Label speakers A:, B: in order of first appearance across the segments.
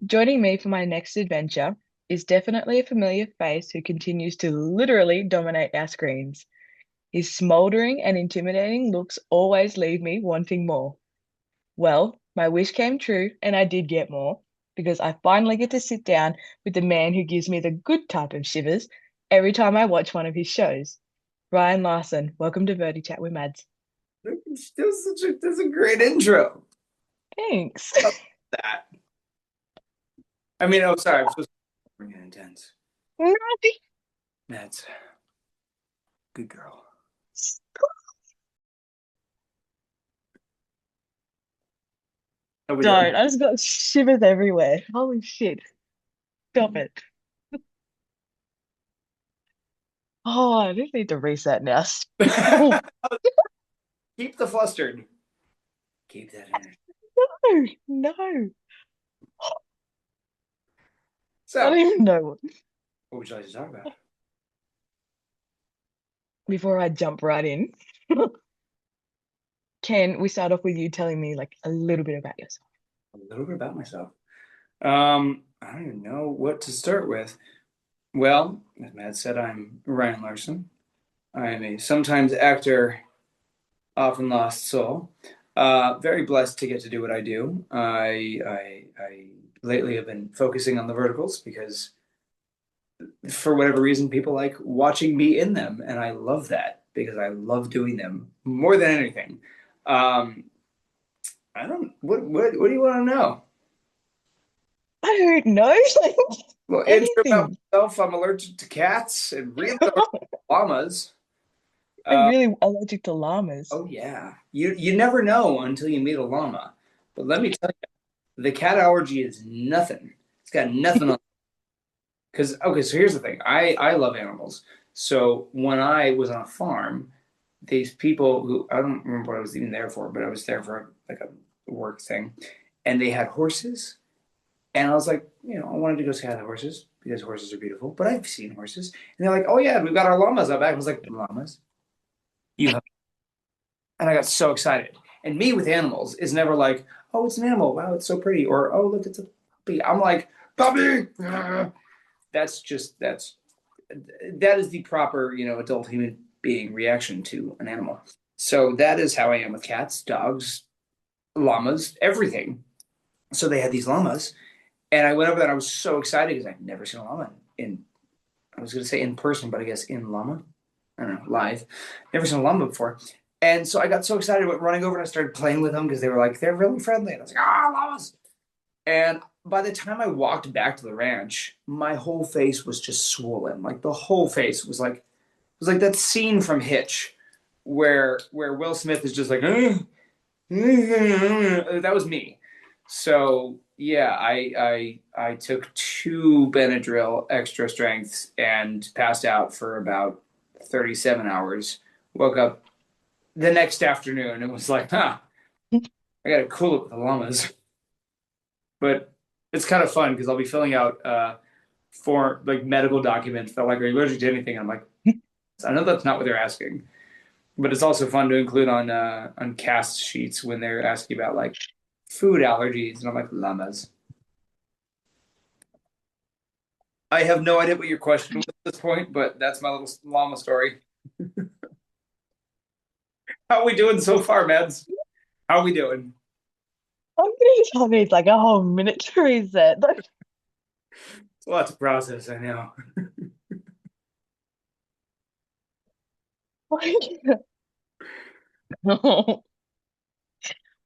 A: Joining me for my next adventure is definitely a familiar face who continues to literally dominate our screens. His smoldering and intimidating looks always leave me wanting more. Well, my wish came true, and I did get more because I finally get to sit down with the man who gives me the good type of shivers every time I watch one of his shows. Ryan Larson, welcome to Verdi Chat with Mads.
B: That's a great intro.
A: Thanks.
B: Love that. I mean, oh, sorry, I'm supposed to bring it intense. That's good girl. How we doing?
A: Don't. I just got shivers everywhere. Holy shit. Stop it. Oh, I just need to reset now.
B: Keep the flustered. Keep that energy.
A: No, no. I
B: So,
A: don't even know.
B: what would you like to talk about?
A: Before I jump right in, can we start off with you telling me like a little bit about yourself?
B: A little bit about myself. I don't even know what to start with. Well, as Matt said, I'm Ryan Larson. I am a sometimes actor, often lost soul. Very blessed to get to do what I do. I lately have been focusing on the verticals because for whatever reason, people like watching me in them, and I love that because I love doing them more than anything. Um, I don't. What do you want to know?
A: I don't know. Like
B: Well, intro about
A: anything.
B: myself. I'm allergic to cats and really allergic to llamas.
A: I'm
B: Uh,
A: really allergic to llamas.
B: oh yeah, you never know until you meet a llama. But let me tell you, the cat allergy is nothing. It's got nothing on. Because okay, so here's the thing. I love animals. So when I was on a farm, these people who I don't remember what I was even there for, but I was there for like a work thing, and they had horses, and I was like, I wanted to go see the horses because horses are beautiful, but I've seen horses, and they're like, oh yeah, we've got our llamas out back. I was like, llamas, you have, and I got so excited. And me with animals is never like, oh, it's an animal, wow, it's so pretty, or oh, look, it's a puppy. I'm like, puppy. That's that is the proper, adult human being reaction to an animal. So that is how I am with cats, dogs, llamas, everything. So they had these llamas, and I went over there and I was so excited because I'd never seen a llama in, I was going to say in person, but I guess in llama. I don't know, live. Never seen a llama before. And so I got so excited about running over and I started playing with them because they were like, they're really friendly. And I was like, llamas. And by the time I walked back to the ranch, my whole face was just swollen. Like the whole face was like that scene from Hitch where Will Smith is just like that was me. So yeah, I took two Benadryl extra strengths and passed out for about 37 hours. Woke up the next afternoon and was like, I gotta cool it with the llamas. But it's kind of fun because I'll be filling out for like medical documents that like, are you allergic to anything? And I'm like, I know that's not what they're asking. But it's also fun to include on cast sheets when they're asking about like food allergies, and I'm like llamas. I have no idea what your question was at this point, but that's my little llama story. How are we doing so far, Meds? How are we doing?
A: I'm gonna tell me it's like a whole minute to reset.
B: It's a lot to process, I know.
A: Like,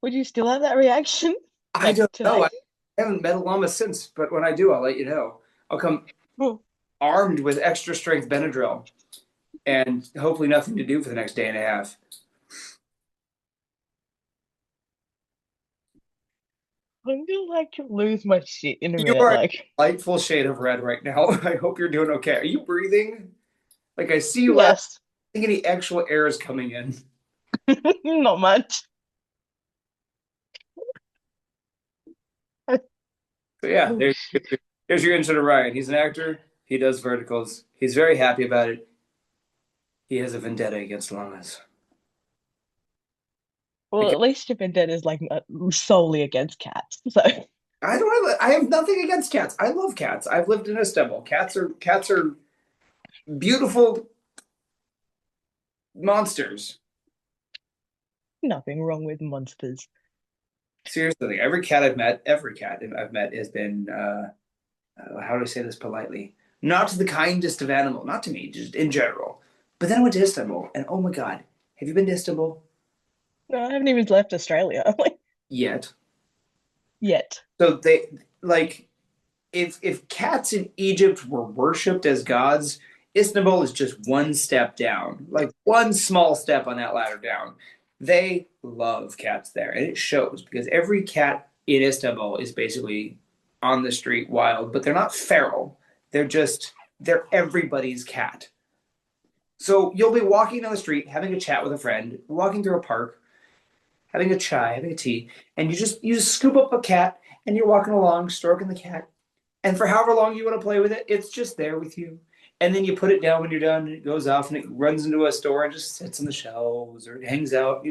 A: would you still have that reaction?
B: I
A: Like
B: don't know.
A: today?
B: I haven't met a llama since, but when I do, I'll let you know. I'll come
A: Oh,
B: armed with extra strength Benadryl and hopefully nothing to do for the next day and a half.
A: I'm gonna like lose my shit in a
B: You
A: minute.
B: are a
A: Like,
B: delightful shade of red right now. I hope you're doing okay. Are you breathing? Like I see you laughing.
A: yes,
B: I think any actual air is coming in.
A: not much.
B: So yeah,
A: Oh shit.
B: there's your intro to Ryan. He's an actor. He does verticals. He's very happy about it. He has a vendetta against llamas.
A: Well,
B: Like,
A: at least your vendetta is like not solely against cats. So,
B: I have nothing against cats. I love cats. I've lived in Istanbul. Cats are beautiful monsters.
A: Nothing wrong with monsters.
B: Seriously, every cat I've met has been how do I say this politely? Not the kindest of animal, not to me, just in general. But then I went to Istanbul, and oh my God, have you been to Istanbul
A: No, I haven't even left Australia like,
B: yet?
A: yet.
B: So they like if cats in Egypt were worshipped as gods, Istanbul is just one step down, like one small step on that ladder down. They love cats there, and it shows because every cat in Istanbul is basically on the street wild, but they're not feral. They're everybody's cat. So you'll be walking down the street, having a chat with a friend, walking through a park, having a chai, having a tea, and you just scoop up a cat and you're walking along, stroking the cat, and for however long you want to play with it, it's just there with you. And then you put it down when you're done, and it goes off and it runs into a store and just sits on the shelves or it hangs out,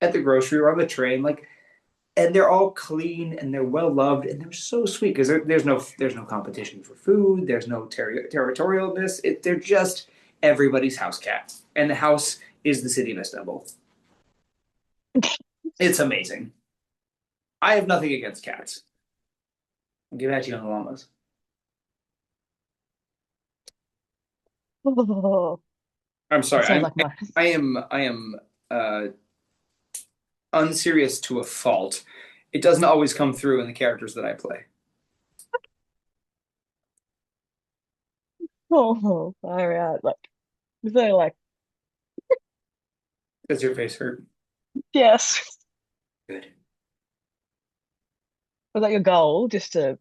B: at the grocery or on the train. Like, and they're all clean and they're well loved and they're so sweet because there's no competition for food. There's no territorialness. They're just everybody's house cat, and the house is the city of Istanbul. It's amazing. I have nothing against cats. I'll give that to you on the llamas.
A: Oh,
B: I'm
A: that
B: sorry.
A: sounds like my
B: I am uh, unserious to a fault. It doesn't always come through in the characters that I play.
A: oh, far out. Like so like
B: Does your face hurt?
A: yes.
B: Good.
A: Was that your goal? Just to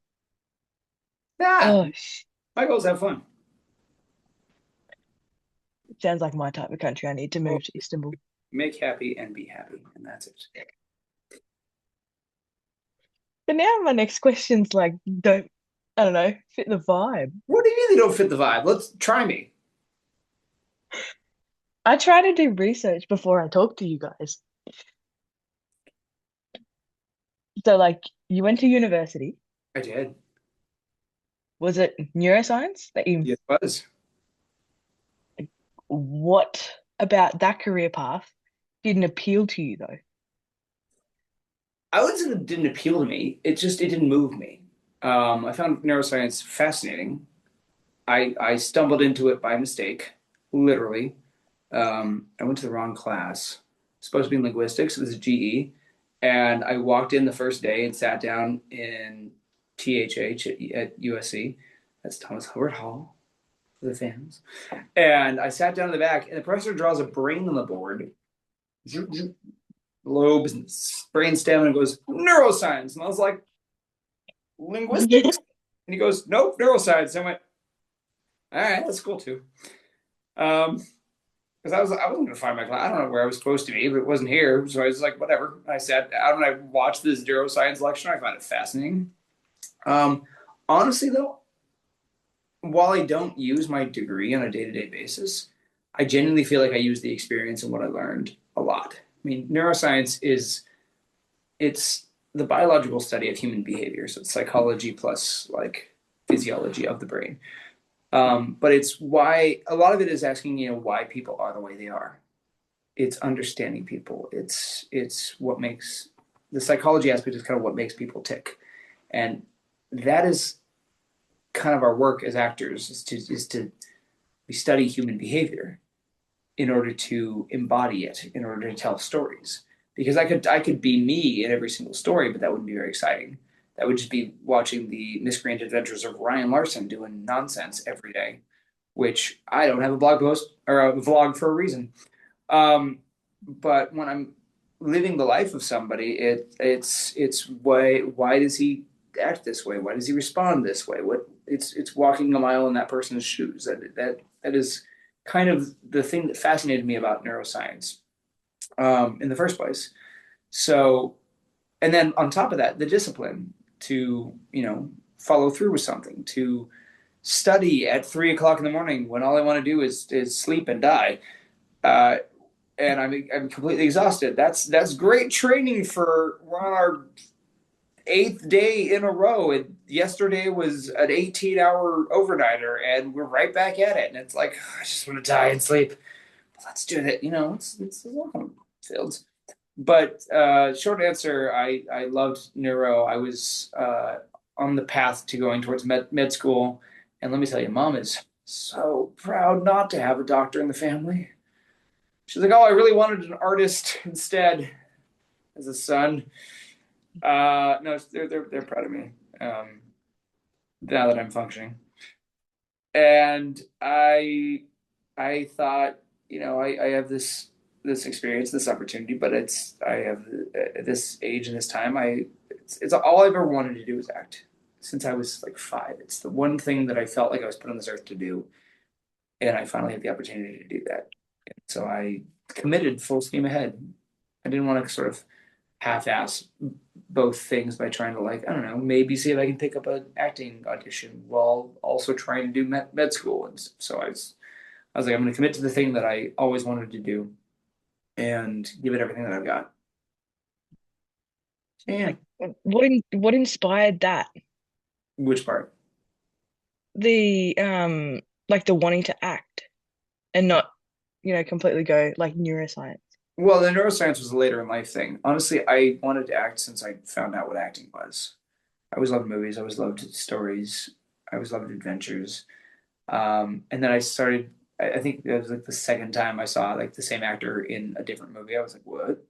B: Ah,
A: oh
B: my goals have fun.
A: sounds like my type of country. I need to
B: Well,
A: move to Istanbul.
B: make happy and be happy, and that's it.
A: But now my next question's like don't I don't know, fit the vibe.
B: What do you mean they don't fit the vibe? Let's try me.
A: I try to do research before I talk to you guys. So like you went to university.
B: I did.
A: Was it neuroscience that you
B: Yes, it was.
A: what about that career path didn't appeal to you though?
B: I wouldn't say that it didn't appeal to me. It didn't move me. I found neuroscience fascinating. I stumbled into it by mistake, literally. I went to the wrong class. Supposed to be in linguistics. It was a GE, and I walked in the first day and sat down in THH at USC. That's Thomas Howard Hall for the fans. And I sat down in the back, and the professor draws a brain on the board, lobes and brainstem, and goes neuroscience. And I was like, linguistics? And he goes, nope, neuroscience. And I went, all right, that's cool too. Um, because I wasn't gonna find my class. I don't know where I was supposed to be, but it wasn't here. So I was like, whatever. I sat down and I watched this neuroscience lecture. I found it fascinating. Um, Honestly though, while I don't use my degree on a day-to-day basis, I genuinely feel like I use the experience and what I learned a lot. I mean, neuroscience is it's the biological study of human behavior. So it's psychology plus like physiology of the brain. But it's why a lot of it is asking, why people are the way they are. It's understanding people. It's what makes the psychology aspect is kind of what makes people tick, and that is kind of our work as actors is to we study human behavior in order to embody it, in order to tell stories. Because I could be me in every single story, but that wouldn't be very exciting. That would just be watching the miscreant adventures of Ryan Larson doing nonsense every day, which I don't have a blog post or a vlog for a reason. But when I'm living the life of somebody, it's why does he act this way? Why does he respond this way? It's walking a mile in that person's shoes. That is kind of the thing that fascinated me about neuroscience in the first place. So, and then on top of that, the discipline to follow through with something, to study at 3 o'clock in the morning when all I want to do is sleep and die. Uh, and I'm completely exhausted. That's great training for we're on our 8th day in a row. And yesterday was an 18-hour overnighter, and we're right back at it. And it's like, I just want to die and sleep. Let's do it. It's welcome fields. But short answer, I loved neuro. I was on the path to going towards med school. And let me tell you, mom is so proud not to have a doctor in the family. She's like, oh, I really wanted an artist instead as a son. No, they're proud of me now that I'm functioning. And I thought, I have this experience, this opportunity, but I have at this age and this time, it's all I've ever wanted to do is act since I was like 5. It's the one thing that I felt like I was put on this earth to do, and I finally had the opportunity to do that. So I committed full steam ahead. I didn't want to sort of half-ass both things by trying to, like, I don't know, maybe see if I can pick up an acting audition while also trying to do med school. And so I was like, I'm going to commit to the thing that I always wanted to do and give it everything that I've got. And
A: Like, what inspired that?
B: which part?
A: The like the wanting to act and not, completely go like neuroscience.
B: Well, the neuroscience was a later in life thing. Honestly, I wanted to act since I found out what acting was. I always loved movies. I always loved stories. I always loved adventures. And then I started. I think it was like the second time I saw like the same actor in a different movie. I was like, "What?"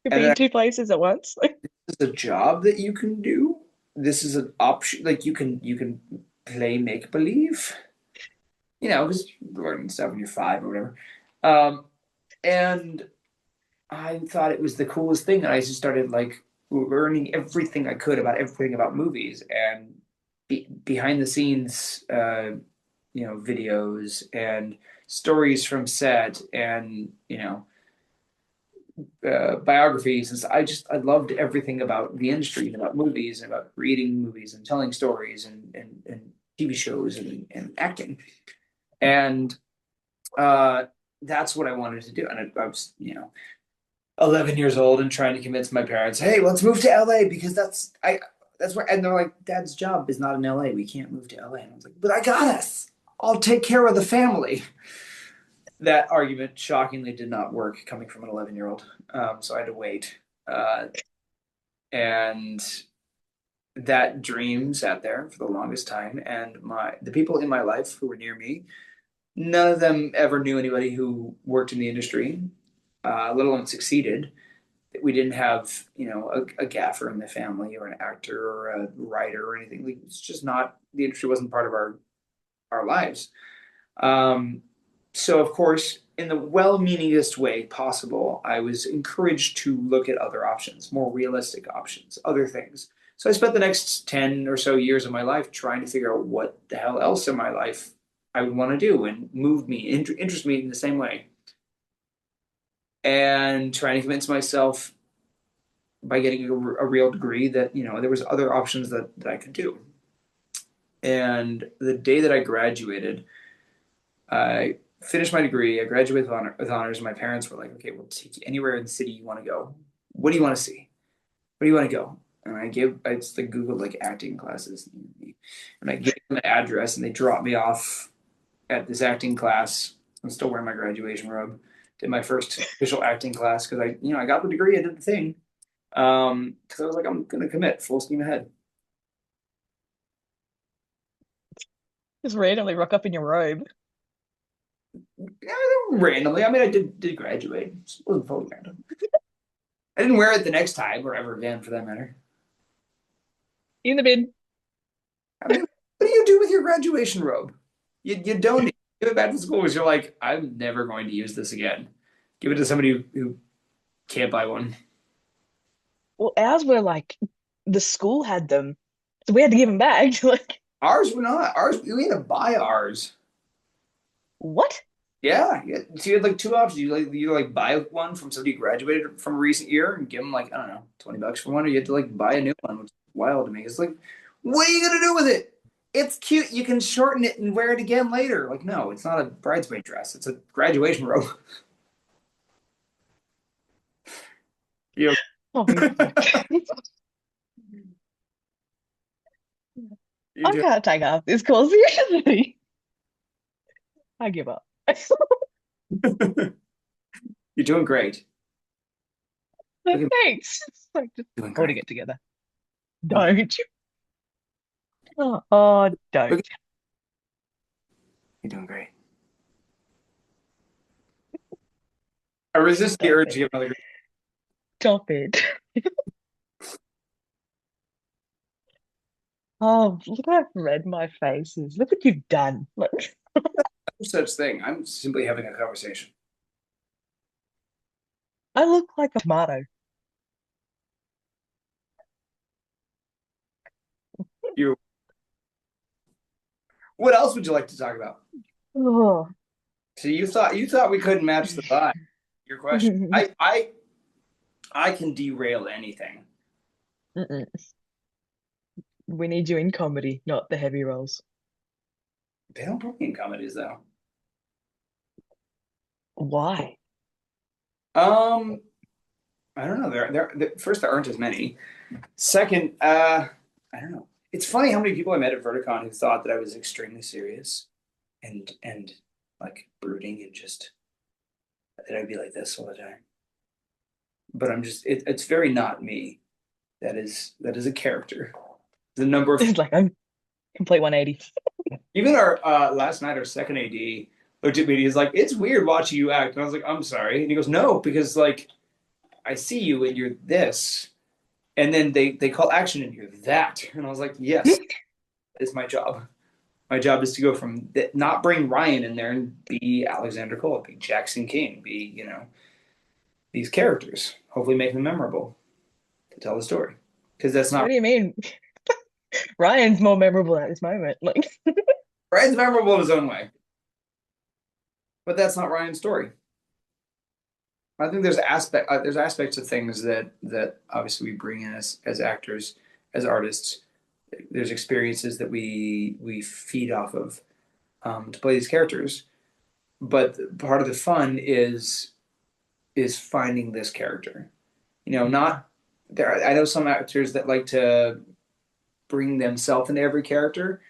A: Could
B: And
A: be
B: then
A: in two places at once.
B: this is a job that you can do. This is an option. Like you can play make believe. Because you're learning stuff when you're 5 or whatever. Um, and I thought it was the coolest thing, and I just started like learning everything I could about everything about movies and behind the scenes, videos and stories from set, and biographies. And so I loved everything about the industry and about movies and about creating movies and telling stories and TV shows and acting. And uh, that's what I wanted to do. And I was, 11 years old and trying to convince my parents, hey, let's move to LA because that's where, and they're like, Dad's job is not in LA. We can't move to LA. And I was like, but I got us. I'll take care of the family. That argument shockingly did not work coming from an 11-year-old. So I had to wait. And that dream sat there for the longest time. And the people in my life who were near me, none of them ever knew anybody who worked in the industry, let alone succeeded. We didn't have, a gaffer in the family or an actor or a writer or anything. Like, it's just not, the industry wasn't part of our lives. So of course, in the well-meaningest way possible, I was encouraged to look at other options, more realistic options, other things. So I spent the next 10 or so years of my life trying to figure out what the hell else in my life I would want to do and move me, interest me in the same way. And trying to convince myself by getting a real degree that, there was other options that I could do. And the day that I graduated, I finished my degree. I graduated with honors. And my parents were like, "Okay, we'll take you anywhere in the city you want to go. What do you want to see? Where do you want to go?" And I just like Googled like acting classes, and I gave them an address, and they dropped me off at this acting class. I'm still wearing my graduation robe. Did my first official acting class because I got the degree. I did the thing. Because I was like, I'm gonna commit full steam ahead.
A: Just randomly rock up in your robe.
B: Yeah, randomly. I mean, I did graduate. It wasn't fully random. I didn't wear it the next time or ever again, for that matter.
A: In the bin.
B: I mean, what do you do with your graduation robe? You donate. Give it back to school because you're like, I'm never going to use this again. Give it to somebody who can't buy one.
A: Well, ours were like the school had them, so we had to give them back. Like,
B: Ours were not. Ours, we had to buy ours.
A: what?
B: Yeah, yeah. So you had like two options. You buy one from somebody who graduated from a recent year and give them like, I don't know, $20 for one, or you had to like buy a new one, which is wild to me. It's like, what are you gonna do with it? It's cute. You can shorten it and wear it again later. Like, no, it's not a bridesmaid dress. It's a graduation robe. You
A: Oh my God.
B: You're
A: I
B: doing
A: can't take half this call seriously. I give up.
B: you're doing great. Look at
A: Thanks. Like just
B: doing
A: holding
B: great.
A: it together.
B: Oh,
A: Don't. Oh,
B: look
A: don't.
B: at you're doing great. I resist the
A: Stop
B: urge to
A: it.
B: give another.
A: Stop it. Oh, look how red my face is. Look what you've done. Look,
B: No such thing. I'm simply having a conversation.
A: I look like a tomato.
B: You. What else would you like to talk about?
A: Oh.
B: So you thought we couldn't match the vibe. Your question. I can derail anything.
A: Mm-mm. We need you in comedy, not the heavy roles.
B: They don't book me in comedies though.
A: Why?
B: Um, I don't know. First, there aren't as many. Second, I don't know. It's funny how many people I met at Verticon who thought that I was extremely serious and like brooding and just that I'd be like this all the time. But it's very not me. That is a character. The number of
A: It's like I'm complete 180.
B: even our last night our second AD looked at me and he's like, it's weird watching you act. And I was like, I'm sorry. And he goes, no, because like I see you and you're this. And then they call action and you're that. And I was like, yes, it's my job. My job is to go from not bring Ryan in there and be Alexander Cole, be Jackson King, be, these characters. Hopefully make them memorable to tell the story. Because that's
A: What
B: not
A: do you mean? Ryan's more memorable at this moment. Like,
B: Ryan's memorable in his own way, but that's not Ryan's story. I think there's aspects of things that obviously we bring in as actors, as artists. There's experiences that we feed off of to play these characters. But part of the fun is finding this character. Not there. I know some actors that like to bring themselves into every character.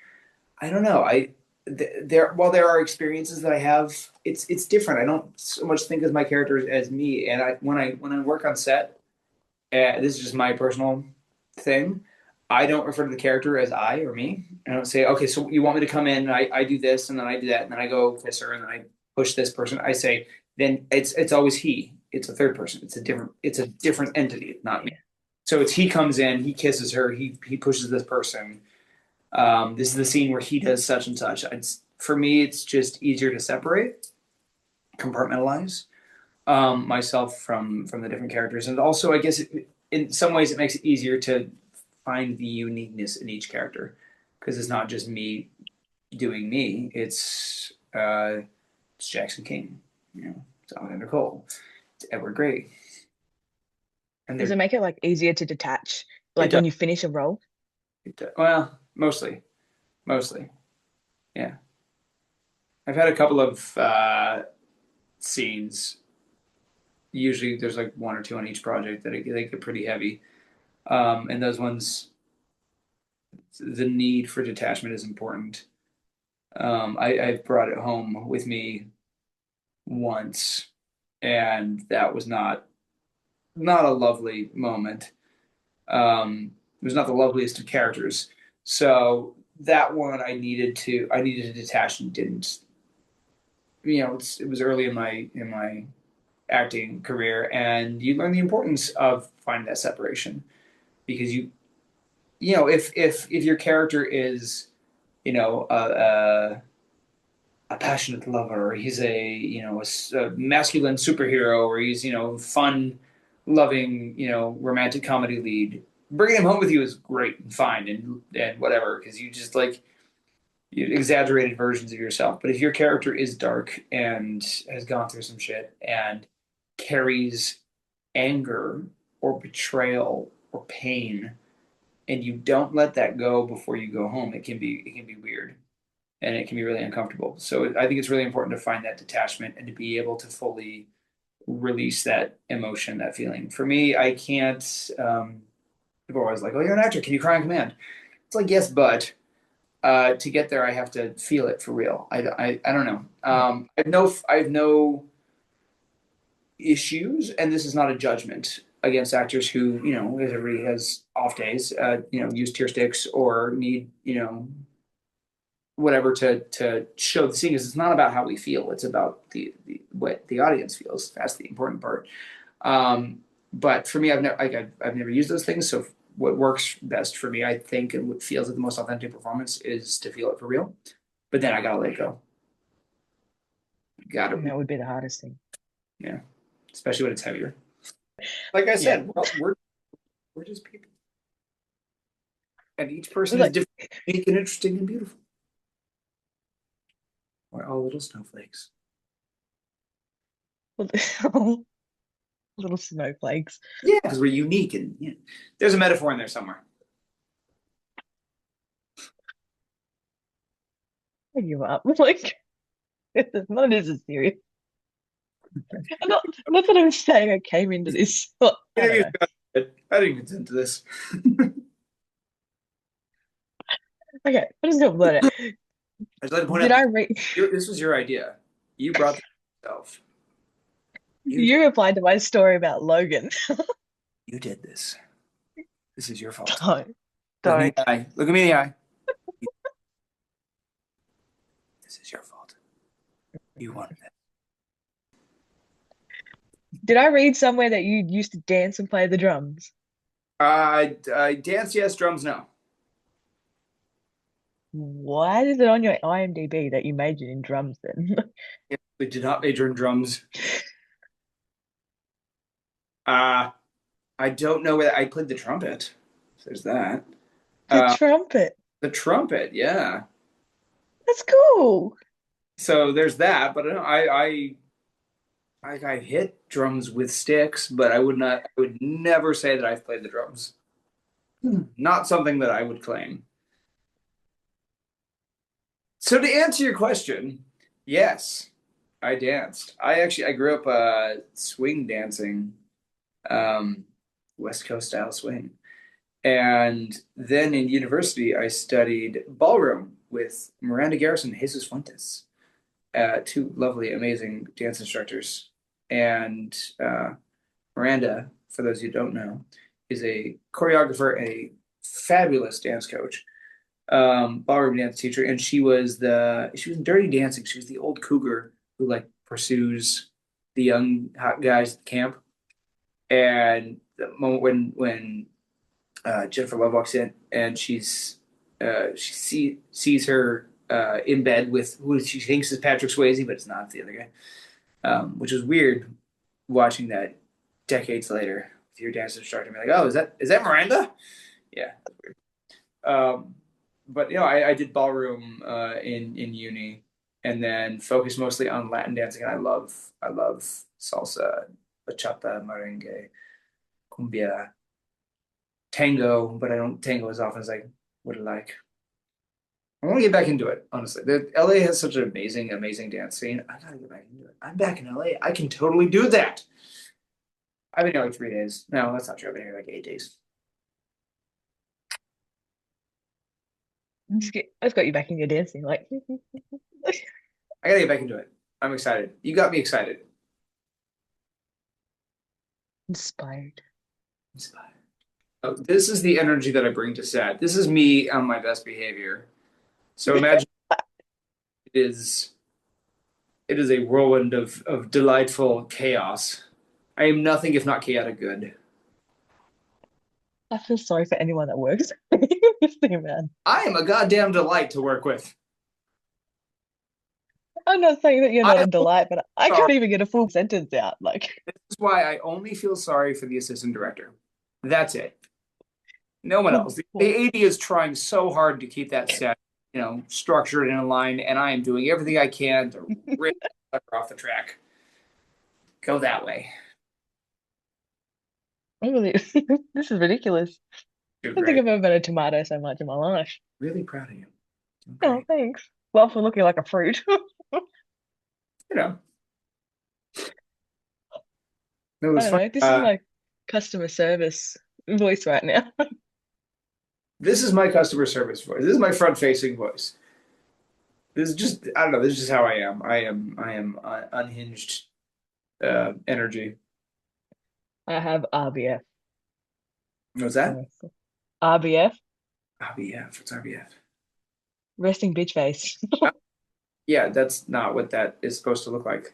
B: I don't know. There while there are experiences that I have, it's different. I don't so much think of my characters as me. And when I work on set, this is just my personal thing. I don't refer to the character as I or me. I don't say, okay, so you want me to come in and I do this and then I do that and then I go kiss her and then I push this person. I say, then it's always he. It's a third person. It's a different entity, not me.
A: yeah.
B: So it's he comes in, he kisses her, he pushes this person. This is the scene where he does such and such. For me, it's just easier to separate, compartmentalize myself from the different characters, and also I guess in some ways it makes it easier to find the uniqueness in each character because it's not just me doing me. It's Jackson King, it's Alexander Cole, it's Edward Gray, and
A: Does it make it like easier to detach?
B: it
A: Like
B: does
A: when you finish a role?
B: well mostly yeah. I've had a couple of scenes. Usually, there's like one or two on each project that they get pretty heavy, and those ones, the need for detachment is important. I've brought it home with me once, and that was not a lovely moment. It was not the loveliest of characters. So that one I needed to detach and didn't. It was early in my acting career, and you learn the importance of finding that separation because if your character is a passionate lover, or he's a masculine superhero, or he's fun loving romantic comedy lead, bringing him home with you is great and fine and whatever because you just like you exaggerated versions of yourself. But if your character is dark and has gone through some shit and carries anger or betrayal or pain and you don't let that go before you go home, it can be weird and it can be really uncomfortable. So I think it's really important to find that detachment and to be able to fully release that emotion, that feeling. For me, I can't. People are always like, "Oh, you're an actor. Can you cry on command?" It's like yes, but to get there, I have to feel it for real. I don't know.
A: Yeah.
B: I have no issues, and this is not a judgment against actors who, as everybody has off days, use tear sticks or need, whatever to show the scene. Because it's not about how we feel; it's about the what the audience feels. That's the important part. But for me, I've never used those things. So what works best for me, I think, and what feels like the most authentic performance is to feel it for real. But then I gotta let it go. Gotta,
A: And that would be the hardest thing.
B: yeah, especially when it's heavier. Like I
A: Yeah.
B: said, well, we're just people, and each person is
A: Like,
B: different, unique, and interesting and beautiful. We're all little snowflakes.
A: little snowflakes.
B: Yeah, because we're unique, and there's a metaphor in there somewhere.
A: I give up. Like, none of this is serious. Not that I'm saying I came into this. But I don't
B: Interview's
A: know.
B: good. I didn't consent to this.
A: Okay, I'm just gonna blurt it.
B: I just like to point
A: Did
B: out
A: I read?
B: this was your idea. You brought this yourself. You
A: You replied to my story about Logan.
B: you did this. This is your fault.
A: Don't,
B: Look me in
A: don't.
B: the eye. Look at me in the eye. This is your fault. You wanted it.
A: Did I read somewhere that you used to dance and play the drums?
B: Dance, yes. Drums, no.
A: Why is it on your IMDb that you majored in drums then?
B: Yeah, we did not major in drums. Uh, I don't know whether I played the trumpet. There's that.
A: The
B: Uh,
A: trumpet.
B: the trumpet, yeah.
A: That's cool.
B: So there's that. But I hit drums with sticks, but I would not. I would never say that I've played the drums. Not something that I would claim. So to answer your question, yes, I danced. I grew up swing dancing, um, West Coast style swing. And then in university, I studied ballroom with Miranda Garrison and Jesus Fuentes, two lovely, amazing dance instructors. And Miranda, for those who don't know, is a choreographer, a fabulous dance coach, ballroom dance teacher, and she was in Dirty Dancing. She was the old cougar who like pursues the young hot guys at camp. And the moment when Jennifer Love walks in and sees her in bed with who she thinks is Patrick Swayze, but it's not, it's the other guy. Which was weird watching that decades later with your dance instructor. Be like, oh, is that Miranda? Yeah, that's weird. But I did ballroom in uni, and then focused mostly on Latin dancing. And I love salsa, bachata, merengue, cumbia, tango, but I don't tango as often as I would like. I want to get back into it, honestly. LA has such an amazing, amazing dance scene. I gotta get back into it. I'm back in LA. I can totally do that. I've been here like 3 days. No, that's not true. I've been here like 8 days.
A: I've got you back in your dancing. Like,
B: I gotta get back into it. I'm excited. You got me excited.
A: inspired.
B: Inspired. Oh, this is the energy that I bring to set. This is me on my best behavior. So imagine it is it is a whirlwind of delightful chaos. I am nothing if not chaotic good.
A: I feel sorry for anyone that works with this thing, man.
B: I am a goddamn delight to work with.
A: I'm not saying that you're not
B: I
A: a delight, but I
B: sorry.
A: can't even get a full sentence out. Like,
B: This is why I only feel sorry for the assistant director. That's it. No one else. The AD is trying so hard to keep that set, structured and aligned, and I am doing everything I can to rip that sucker off the track. Go that way.
A: I really, this is ridiculous.
B: You're
A: I don't think
B: great.
A: I've ever been a tomato so much in my life.
B: Really proud of you. Doing
A: Oh,
B: great.
A: thanks. Well, for looking like a fruit.
B: You know, no, it
A: I
B: was
A: don't
B: fun.
A: know. This is my customer service voice right now.
B: This is my customer service voice. This is my front facing voice. This is just I don't know. This is just how I am. I am unhinged energy.
A: I have RBF.
B: What's that?
A: Honestly. RBF,
B: RBF. What's RBF?
A: resting bitch face.
B: Yeah, that's not what that is supposed to look like.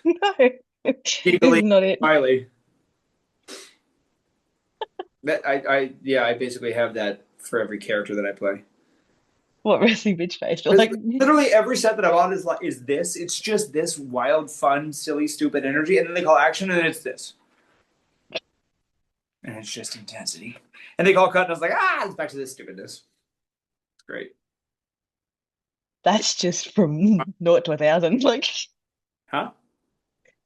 A: No, this is
B: Giggly,
A: not it.
B: smiley. Yeah, I basically have that for every character that I play.
A: What resting bitch face?
B: Because
A: Like,
B: literally every set that I'm on is like is this. It's just this wild, fun, silly, stupid energy, and then they call action, and it's this, and it's just intensity. And they call cut, and I was like, it's back to this stupidness. It's great,
A: that's just from naught to 1,000. Like,
B: huh?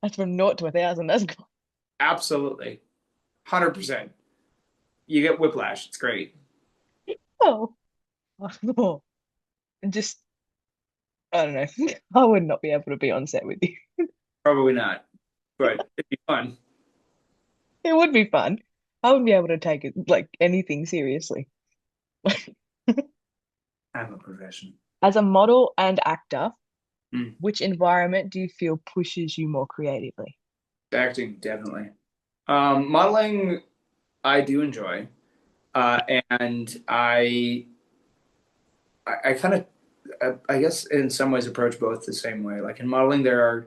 A: that's from naught to 1,000. That's cool.
B: Absolutely, 100%. You get whiplash. It's great.
A: Oh, oh. Just, I don't know. I would not be able to be on set with you.
B: Probably not, but it'd be fun.
A: It would be fun. I wouldn't be able to take it like anything seriously.
B: I'm a professional.
A: As a model and actor,
B: Mm.
A: which environment do you feel pushes you more creatively?
B: Acting definitely. Modeling, I do enjoy, and I kind of, I guess, in some ways, approach both the same way. Like in modeling, there's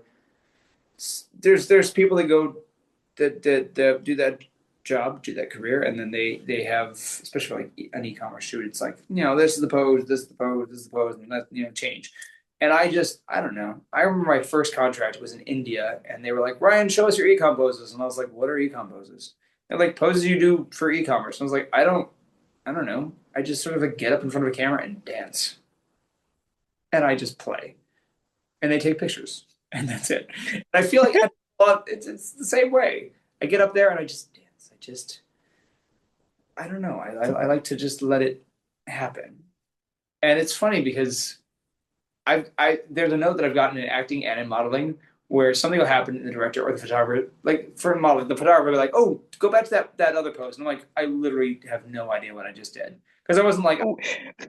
B: people that go that do that job, do that career, and then they have, especially like an e-commerce shoot. It's like this is the pose, this is the pose, this is the pose, and that change. And I don't know. I remember my first contract was in India, and they were like, Ryan, show us your e-com poses, and I was like, what are e-com poses? They're like poses you do for e-commerce. And I was like, I don't know. I just sort of like get up in front of a camera and dance, and I just play, and they take pictures, and that's it. And I feel like it's the same way. I get up there and I just dance. I don't know. I like to just let it happen. And it's funny because I there's a note that I've gotten in acting and in modeling where something will happen in the director or the photographer, like for modeling, the photographer will be like, "Oh, go back to that other pose," and I'm like, I literally have no idea what I just did because I wasn't like
A: Oh,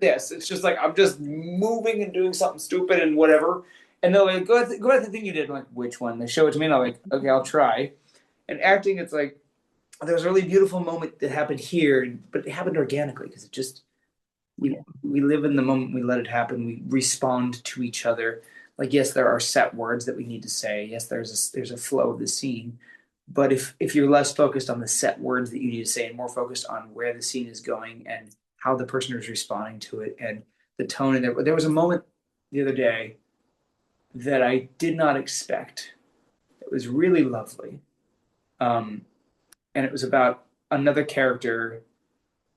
B: this. It's just like I'm just moving and doing something stupid and whatever. And they're like, go at the thing you did. I'm like, which one? They show it to me, and I'm like, okay, I'll try. And acting, it's like there was a really beautiful moment that happened here, but it happened organically because it just we
A: yeah.
B: we live in the moment, we let it happen, we respond to each other. Like yes, there are set words that we need to say. Yes, there's a flow of the scene, but if you're less focused on the set words that you need to say and more focused on where the scene is going and how the person is responding to it and the tone, and there was a moment the other day that I did not expect. It was really lovely, um, and it was about another character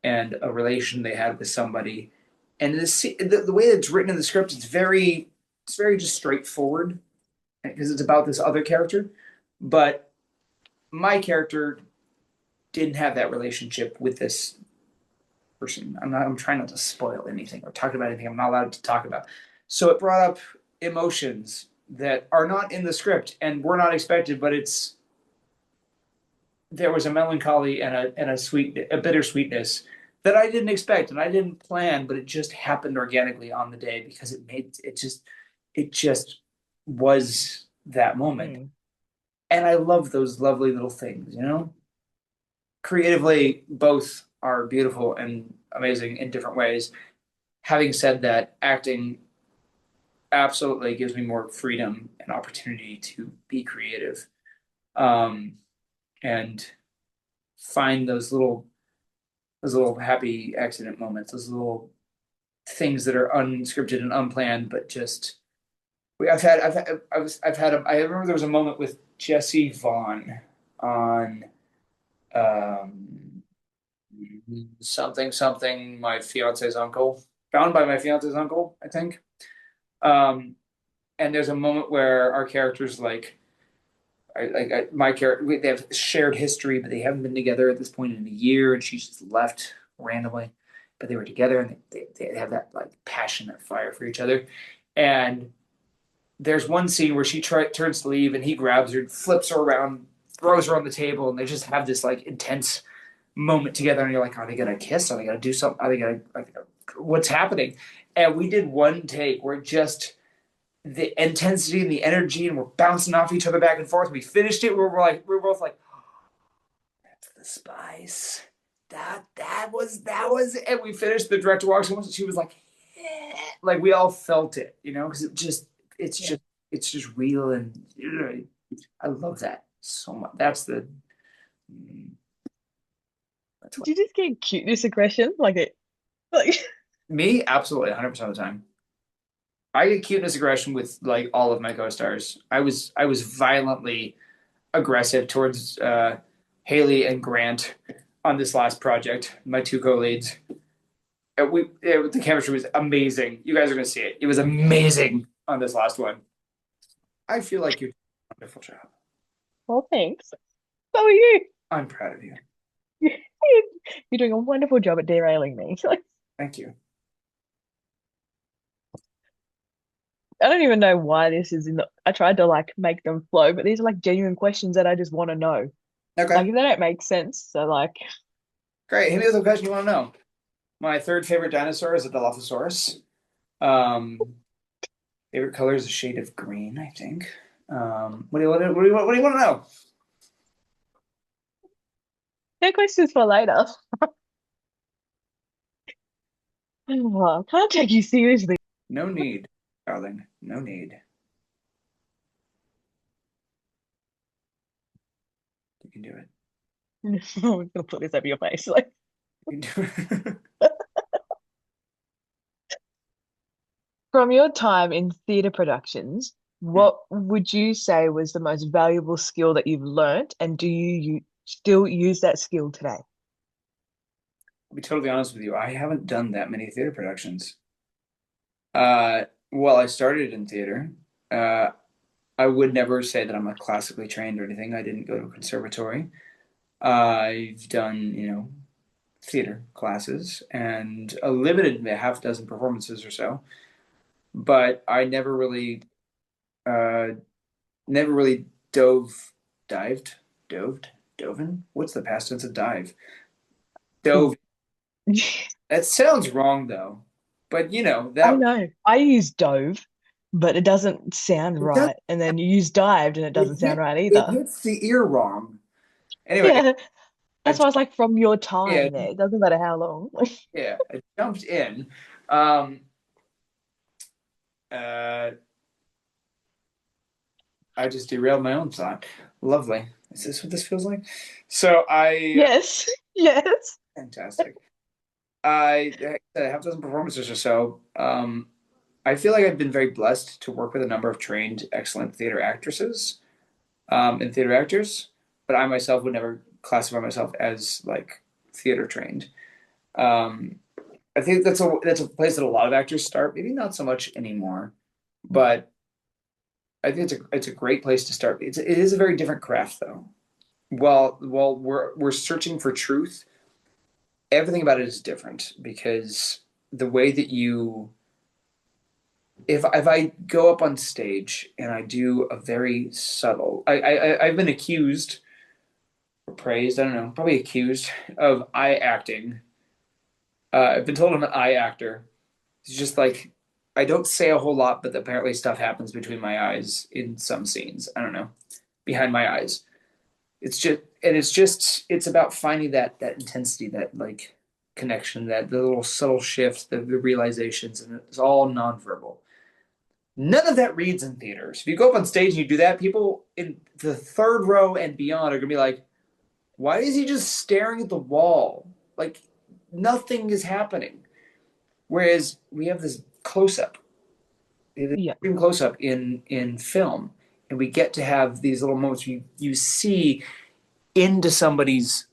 B: and a relation they had with somebody. And the way it's written in the script, it's very just straightforward because it's about this other character. But my character didn't have that relationship with this person. I'm trying not to spoil anything or talk about anything I'm not allowed to talk about. So it brought up emotions that are not in the script and were not expected, but it's there was a melancholy and a bittersweetness that I didn't expect and I didn't plan, but it just happened organically on the day because it just was that moment.
A: Mm.
B: And I love those lovely little things, you know? Creatively, both are beautiful and amazing in different ways. Having said that, acting absolutely gives me more freedom and opportunity to be creative. Um, and find those little happy accident moments, those little things that are unscripted and unplanned, but just I remember there was a moment with Jesse Vaughn on um, something something my fiance's uncle, found by my fiance's uncle, I think. Um, and there's a moment where our characters my character, they have shared history, but they haven't been together at this point in a year, and she's just left randomly. But they were together, and they have that like passion, that fire for each other. And there's one scene where turns to leave, and he grabs her, flips her around, throws her on the table, and they just have this like intense moment together, and you're like, are they gonna kiss? Are they gonna do something? Are they gonna like, what's happening? And we did one take where just the intensity and the energy, and we're bouncing off each other back and forth. We finished it. We were both like, that's the spice. That was, and we finished. The director walks in, she was like, yeah. Like we all felt it, because it's
A: Yeah.
B: just, it's just real, and I love that so much. Mm, that's what
A: Did you just get cuteness aggression? Like it, like,
B: me absolutely 100% of the time. I get cuteness aggression with like all of my co-stars. I was violently aggressive towards Haley and Grant on this last project, my two co-leads. The chemistry was amazing. You guys are gonna see it. It was amazing on this last one. I feel like you're doing a wonderful job.
A: well, thanks. So are you.
B: I'm proud of you.
A: You're doing a wonderful job at derailing me. Like,
B: Thank you.
A: I don't even know why this is in the. I tried to like make them flow, but these are like genuine questions that I just want to know.
B: Okay,
A: Like, if they don't make sense, so like,
B: great. Hit me with a question you want to know. My third favorite dinosaur is a Dilophosaurus. Um, Favorite color is a shade of green, I think. What do you want to know?
A: they're questions for later. Oh, I can't take you seriously.
B: No need, darling. No need. You can do it.
A: I'm gonna put this over your face. Like,
B: You can do it.
A: from your time in theatre productions, what would you say was the most valuable skill that you've learnt, and do you still use that skill today?
B: I'll be totally honest with you. I haven't done that many theater productions. Uh, well, I started in theater. Uh, I would never say that I'm like classically trained or anything. I didn't go to a conservatory. I've done, theater classes and a limited half dozen performances or so, but I uh, never really dived, doved, doven. What's the past tense of dive? Dove. That sounds wrong though, but
A: I
B: that
A: know. I use dove, but it doesn't sound
B: it does
A: right. And then you use dived and it
B: it
A: doesn't sound
B: hit
A: right
B: it
A: either.
B: hits the ear wrong. Anyway,
A: Yeah.
B: I
A: That's why I was like, from your
B: yeah
A: time there. It doesn't matter how long.
B: yeah I jumped in. Um, uh, I just derailed my own thought. Lovely. Is this what this feels like? So
A: Yes. Yes.
B: fantastic. I had a half dozen performances or so. I feel like I've been very blessed to work with a number of trained, excellent theater actresses, and theater actors, but I myself would never classify myself as like theater trained. Um, I think that's a place that a lot of actors start. Maybe not so much anymore, but I think it's a great place to start. It is a very different craft though. While we're searching for truth, everything about it is different because the way that you if I go up on stage and I do a very subtle I've been accused or praised, I don't know, probably accused of eye acting. I've been told I'm an eye actor. It's just like I don't say a whole lot, but apparently stuff happens between my eyes in some scenes. I don't know, behind my eyes. It's about finding that intensity, that like connection, that the little subtle shifts, the realizations, and it's all nonverbal. None of that reads in theaters. If you go up on stage and you do that, people in the third row and beyond are gonna be like, "Why is he just staring at the wall? Like nothing is happening." Whereas we have this close up,
A: Yeah.
B: extreme close up in film, and we get to have these little moments where you see into somebody's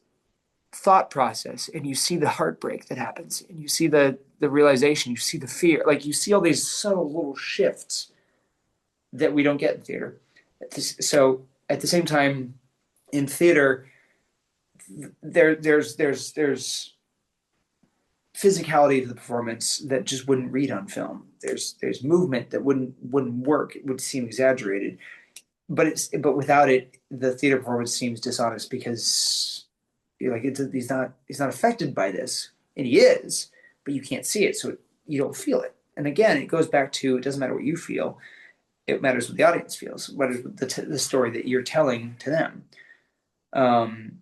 B: thought process, and you see the heartbreak that happens, and you see the realization, you see the fear, like you see all these subtle little shifts that we don't get in theater. So at the same time, in theater, there's physicality to the performance that just wouldn't read on film. There's movement that wouldn't work. It would seem exaggerated, but without it, the theater performance seems dishonest because You're like, he's not affected by this, and he is, but you can't see it, so you don't feel it. And again, it goes back to, it doesn't matter what you feel, it matters what the audience feels, what is the story that you're telling to them. Um,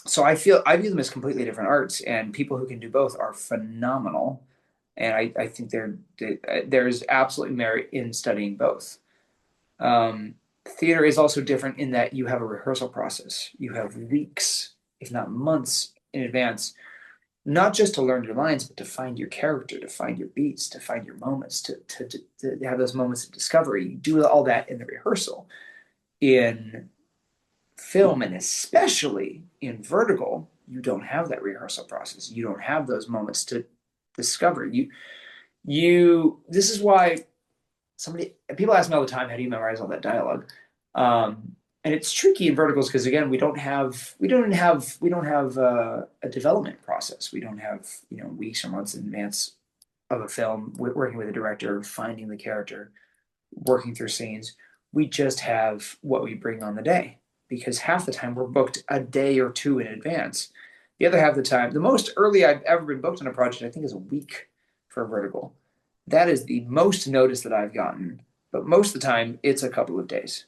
B: so I view them as completely different arts, and people who can do both are phenomenal. And I think there's absolutely merit in studying both. Um, Theater is also different in that you have a rehearsal process. You have weeks, if not months, in advance, not just to learn your lines, but to find your character, to find your beats, to find your moments, to have those moments of discovery. You do all that in the rehearsal. In film, and especially in vertical, you don't have that rehearsal process. You don't have those moments to discover. This is why somebody people ask me all the time, how do you memorize all that dialogue? And it's tricky in verticals because again, we don't have a development process. We don't have weeks or months in advance of a film working with a director, finding the character, working through scenes. We just have what we bring on the day because half the time we're booked a day or two in advance. The other half of the time, the most early I've ever been booked on a project, I think, is a week for a vertical. That is the most notice that I've gotten, but most of the time it's a couple of days,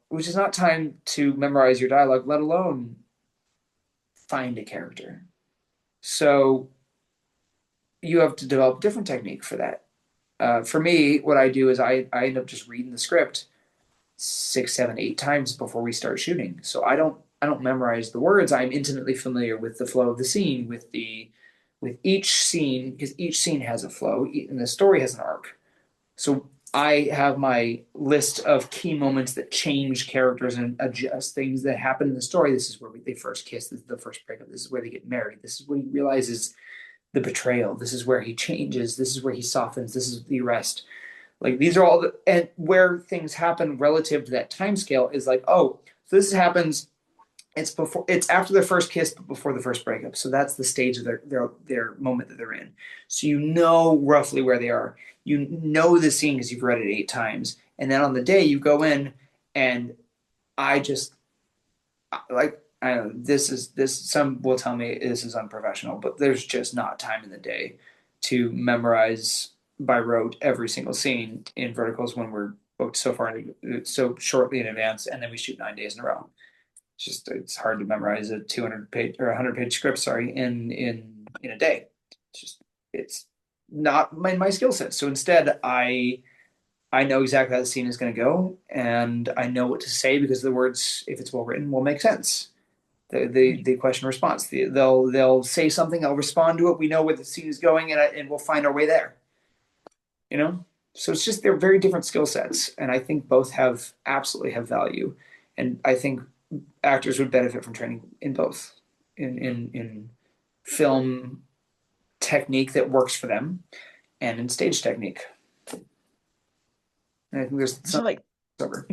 B: which is not time to memorize your dialogue, let alone find a character. So you have to develop a different technique for that. For me, what I do is I end up just reading the script six, seven, eight times before we start shooting. So I don't memorize the words. I'm intimately familiar with the flow of the scene, with each scene, because each scene has a flow and the story has an arc. So I have my list of key moments that change characters and adjust things that happen in the story. This is where they first kiss. This is the first breakup. This is where they get married. This is when he realizes the betrayal. This is where he changes. This is where he softens. This is the arrest. Like these are all and where things happen relative to that time scale is like, oh, so this happens. It's after their first kiss, but before the first breakup. So that's the stage of their moment that they're in. So you know roughly where they are. You know the scene because you've read it eight times, and then on the day you go in, and I just like I don't know, this. Some will tell me this is unprofessional, but there's just not time in the day to memorize by rote every single scene in verticals when we're booked so far so shortly in advance, and then we shoot 9 days in a row. It's hard to memorize a 200 page or 100-page script, sorry, in a day. It's not my skill set. So instead, I know exactly how the scene is going to go, and I know what to say because the words, if it's well written, will make sense. The question response. They'll say something. I'll respond to it. We know where the scene is going, and we'll find our way there. You know. So it's just they're very different skill sets, and I think both have absolutely have value, and I think actors would benefit from training in both, in film technique that works for them, and in stage technique. And I think there's some
A: So like
B: over.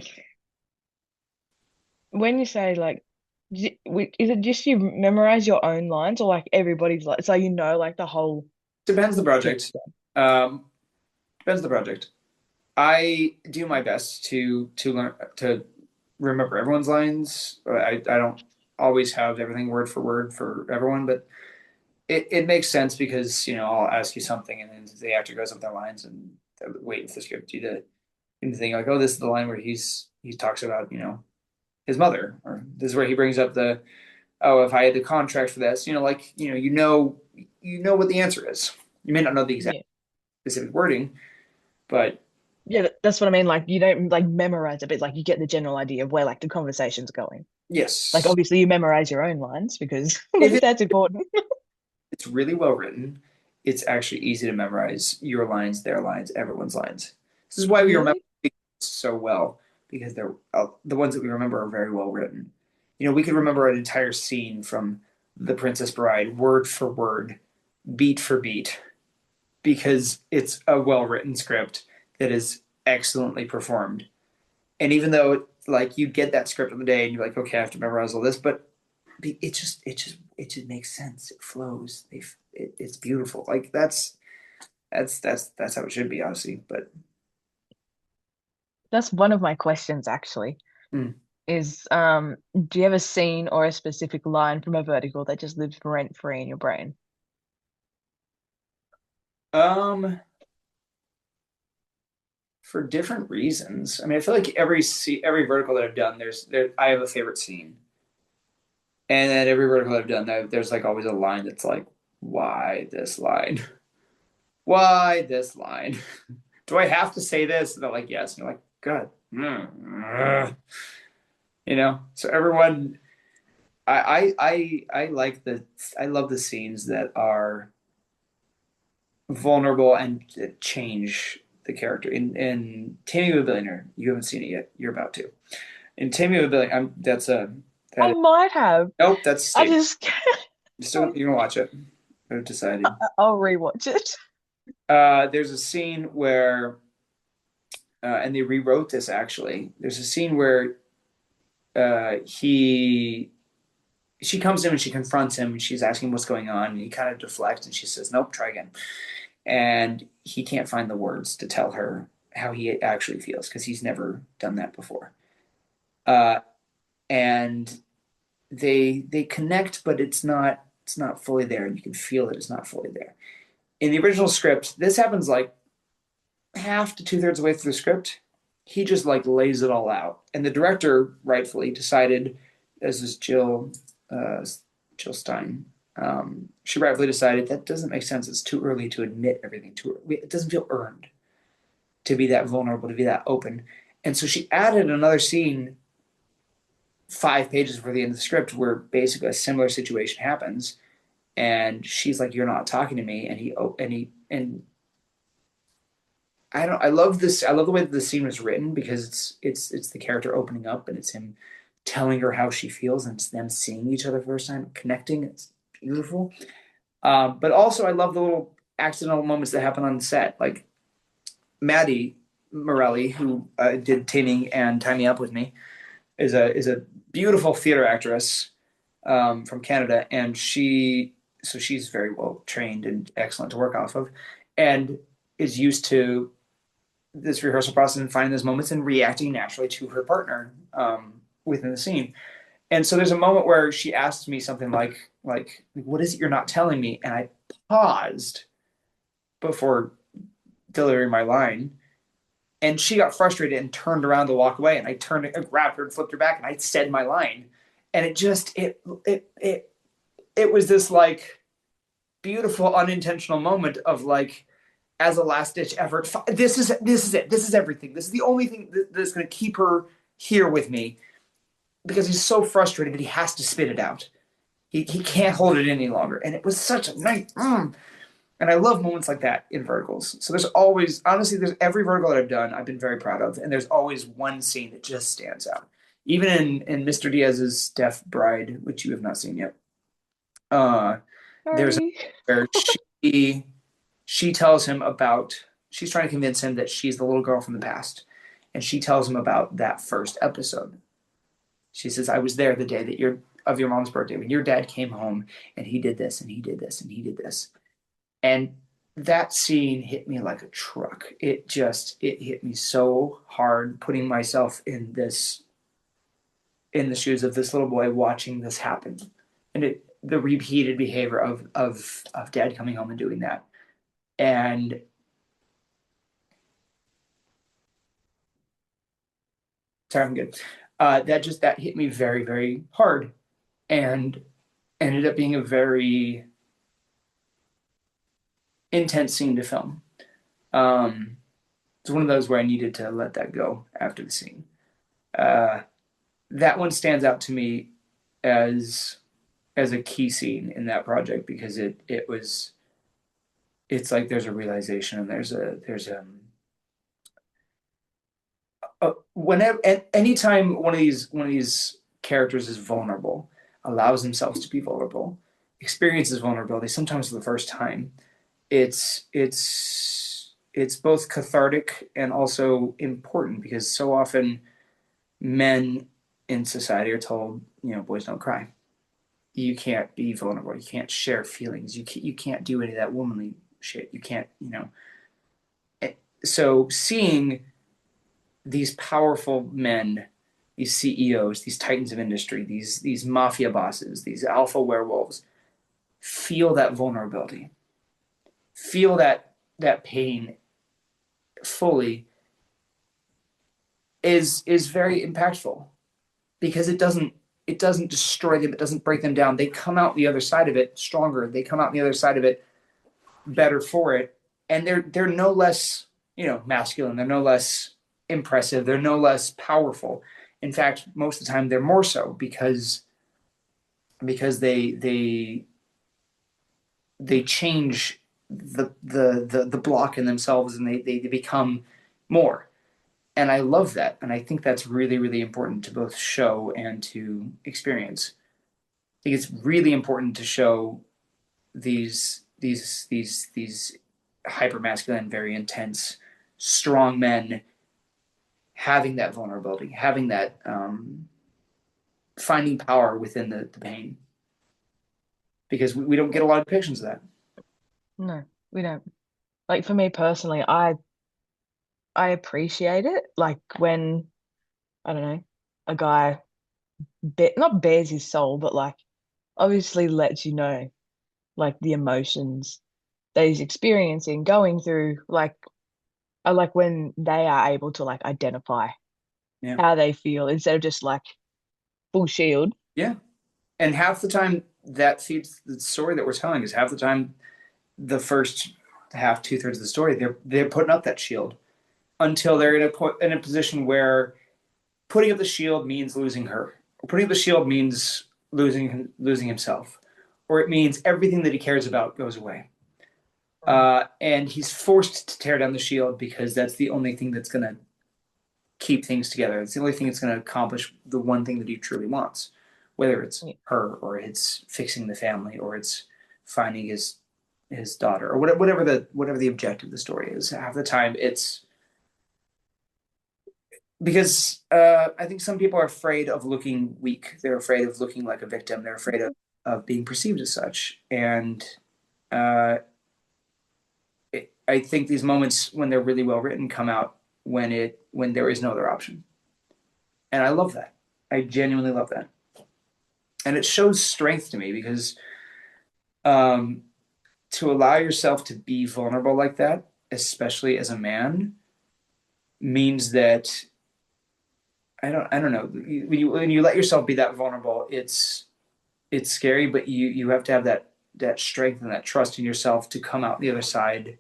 A: when you say like is it just you memorize your own lines or like everybody's like so you know like the whole
B: Depends the
A: thing?
B: project. Um, Depends the project. I do my best to learn to remember everyone's lines. I don't always have everything word for everyone, but it makes sense because I'll ask you something and then the actor goes up their lines and wait for the script you to think like, oh, this is the line where he talks about his mother, or this is where he brings up the, oh, if I had the contract for this, you know what the answer is. You may not know the exact
A: Yeah.
B: specific wording, but
A: Yeah, that's what I mean. Like you don't like memorize it, but like you get the general idea of where like the conversation's going. Like
B: yes,
A: obviously you memorize your own lines because
B: if
A: that's important.
B: it's really well written, it's actually easy to memorize your lines, their lines, everyone's lines. This is why we remember
A: Really?
B: so well because they're the ones that we remember are very well written. We could remember an entire scene from The Princess Bride, word for word, beat for beat, because it's a well written script that is excellently performed. And even though like you get that script of the day and you're like, okay, I have to memorize all this, but it just makes sense. It flows. It's beautiful. Like that's how it should be, honestly. But
A: That's one of my questions actually.
B: mm.
A: is do you have a scene or a specific line from a vertical that just lives rent free in your brain?
B: Um, for different reasons. I mean, I feel like every vertical that I've done, I have a favorite scene, and then every vertical I've done, there's like always a line that's like, why this line? Why this line? Do I have to say this? And they're like, yes. And you're like, good. You know. So everyone, I like I love the scenes that are vulnerable and change the character. In Taming of a Billionaire, you haven't seen it yet. You're about to. In Taming of a Billionaire, that
A: I
B: is
A: might have.
B: nope. That's
A: I
B: stable.
A: just
B: You're gonna watch it. I've decided.
A: I'll rewatch it.
B: There's a scene where, and they rewrote this actually. There's a scene where he she comes in and she confronts him and she's asking what's going on and he kind of deflects and she says nope, try again, and he can't find the words to tell her how he actually feels because he's never done that before. uh, and they connect, but it's not fully there, and you can feel that it's not fully there. In the original script, this happens like half to two-thirds of the way through the script. He just like lays it all out, and the director rightfully decided, as is Jill Stein. She rightfully decided that doesn't make sense. It's too early to admit everything to her. It doesn't feel earned to be that vulnerable, to be that open. And so she added another scene 5 pages before the end of the script where basically a similar situation happens, and she's like, "You're not talking to me," and I don't. I love this. I love the way that the scene was written because it's the character opening up and it's him telling her how she feels and it's them seeing each other for the first time, connecting. It's beautiful. But also, I love the little accidental moments that happen on set, like Maddie Morelli, who did Taming and Tie Me Up with me, is a beautiful theater actress from Canada, and she's very well trained and excellent to work off of, and is used to this rehearsal process and finding those moments and reacting naturally to her partner within the scene. And so there's a moment where she asks me something like what is it you're not telling me? And I paused before delivering my line, and she got frustrated and turned around to walk away. And I grabbed her and flipped her back, and I said my line. And it was this like beautiful unintentional moment of like, as a last ditch effort, this is it, this is everything, this is the only thing that's going to keep her here with me, because he's so frustrated that he has to spit it out. He can't hold it any longer, and it was such a nice and I love moments like that in verticals. So there's always, honestly, there's every vertical that I've done, I've been very proud of, and there's always one scene that just stands out. Even in Mr. Diaz's Deaf Bride, which you have not seen yet, uh, there's a
A: Sorry.
B: where she tells him about, she's trying to convince him that she's the little girl from the past, and she tells him about that first episode. She says, "I was there the day that your mom's birthday when your dad came home and he did this and he did this and he did this." And that scene hit me like a truck. It hit me so hard, putting myself in the shoes of this little boy watching this happen, and the repeated behavior of dad coming home and doing that. And sorry, I'm good. That hit me very, very hard, and ended up being a very intense scene to film. Um, it's one of those where I needed to let that go after the scene. Uh, that one stands out to me as a key scene in that project because it's like there's a realization and whenever anytime one of these characters is vulnerable, allows themselves to be vulnerable, experiences vulnerability, sometimes for the first time, it's both cathartic and also important because so often men in society are told, boys don't cry. You can't be vulnerable. You can't share feelings. You can't do any of that womanly shit. You can't, So seeing these powerful men these CEOs, these titans of industry, these mafia bosses, these alpha werewolves feel that vulnerability, feel that pain fully is very impactful because it doesn't destroy them, it doesn't break them down. They come out the other side of it stronger. They come out the other side of it better for it, and they're no less masculine. They're no less impressive. They're no less powerful. In fact, most of the time they're more so because they change the block in themselves and they become more. And I love that. And I think that's really, really important to both show and to experience. I think it's really important to show these hyper masculine, very intense, strong men having that vulnerability, having that finding power within the pain. Because we don't get a lot of depictions of that.
A: No, we don't. Like for me personally, I appreciate it. Like when, I don't know, a guy not bears his soul, but like obviously lets you know like the emotions that he's experiencing, going through. Like I like when they are able to like identify
B: Yeah.
A: how they feel instead of just like full shield.
B: Yeah. And half the time that feeds the story that we're telling is half the time the first half, 2/3 of the story, they're putting up that shield until they're in a position where putting up the shield means losing her. Putting up the shield means losing himself, or it means everything that he cares about goes away. And he's forced to tear down the shield because that's the only thing that's going to keep things together. It's the only thing that's going to accomplish the one thing that he truly wants, whether it's
A: Yeah.
B: her or it's fixing the family or it's finding his daughter or whatever the objective of the story is. Half the time, it's because I think some people are afraid of looking weak. They're afraid of looking like a victim. They're afraid of being perceived as such. And uh, I think these moments when they're really well written come out when there is no other option. And I love that. I genuinely love that. And it shows strength to me because um, to allow yourself to be vulnerable like that, especially as a man, means that I don't know when you let yourself be that vulnerable, it's scary, but you have to have that strength and that trust in yourself to come out the other side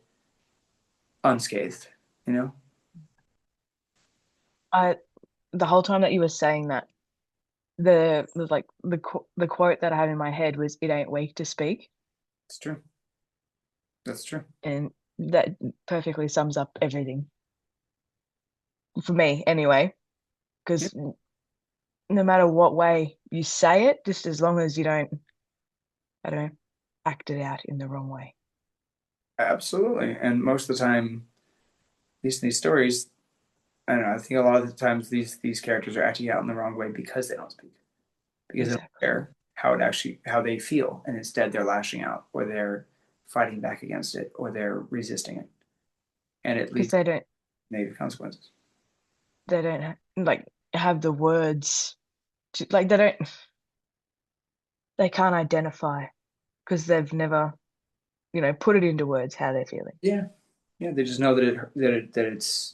B: unscathed. You know,
A: I the whole time that you were saying that, like the quote that I have in my head was, "It ain't weak to speak,"
B: it's true. That's true.
A: and that perfectly sums up everything for me, anyway.
B: Yeah,
A: Because no matter what way you say it, just as long as you don't, I don't know, act it out in the wrong way.
B: absolutely. And most of the time, these stories, I don't know. I think a lot of the times these characters are acting out in the wrong way because they don't speak, because they don't
A: Exactly.
B: care how they feel, and instead they're lashing out or they're fighting back against it or they're resisting it, and it
A: Because
B: leads to negative consequences.
A: they don't like have the words like they can't identify because they've never, put it into words how they're feeling.
B: Yeah, yeah. They just know that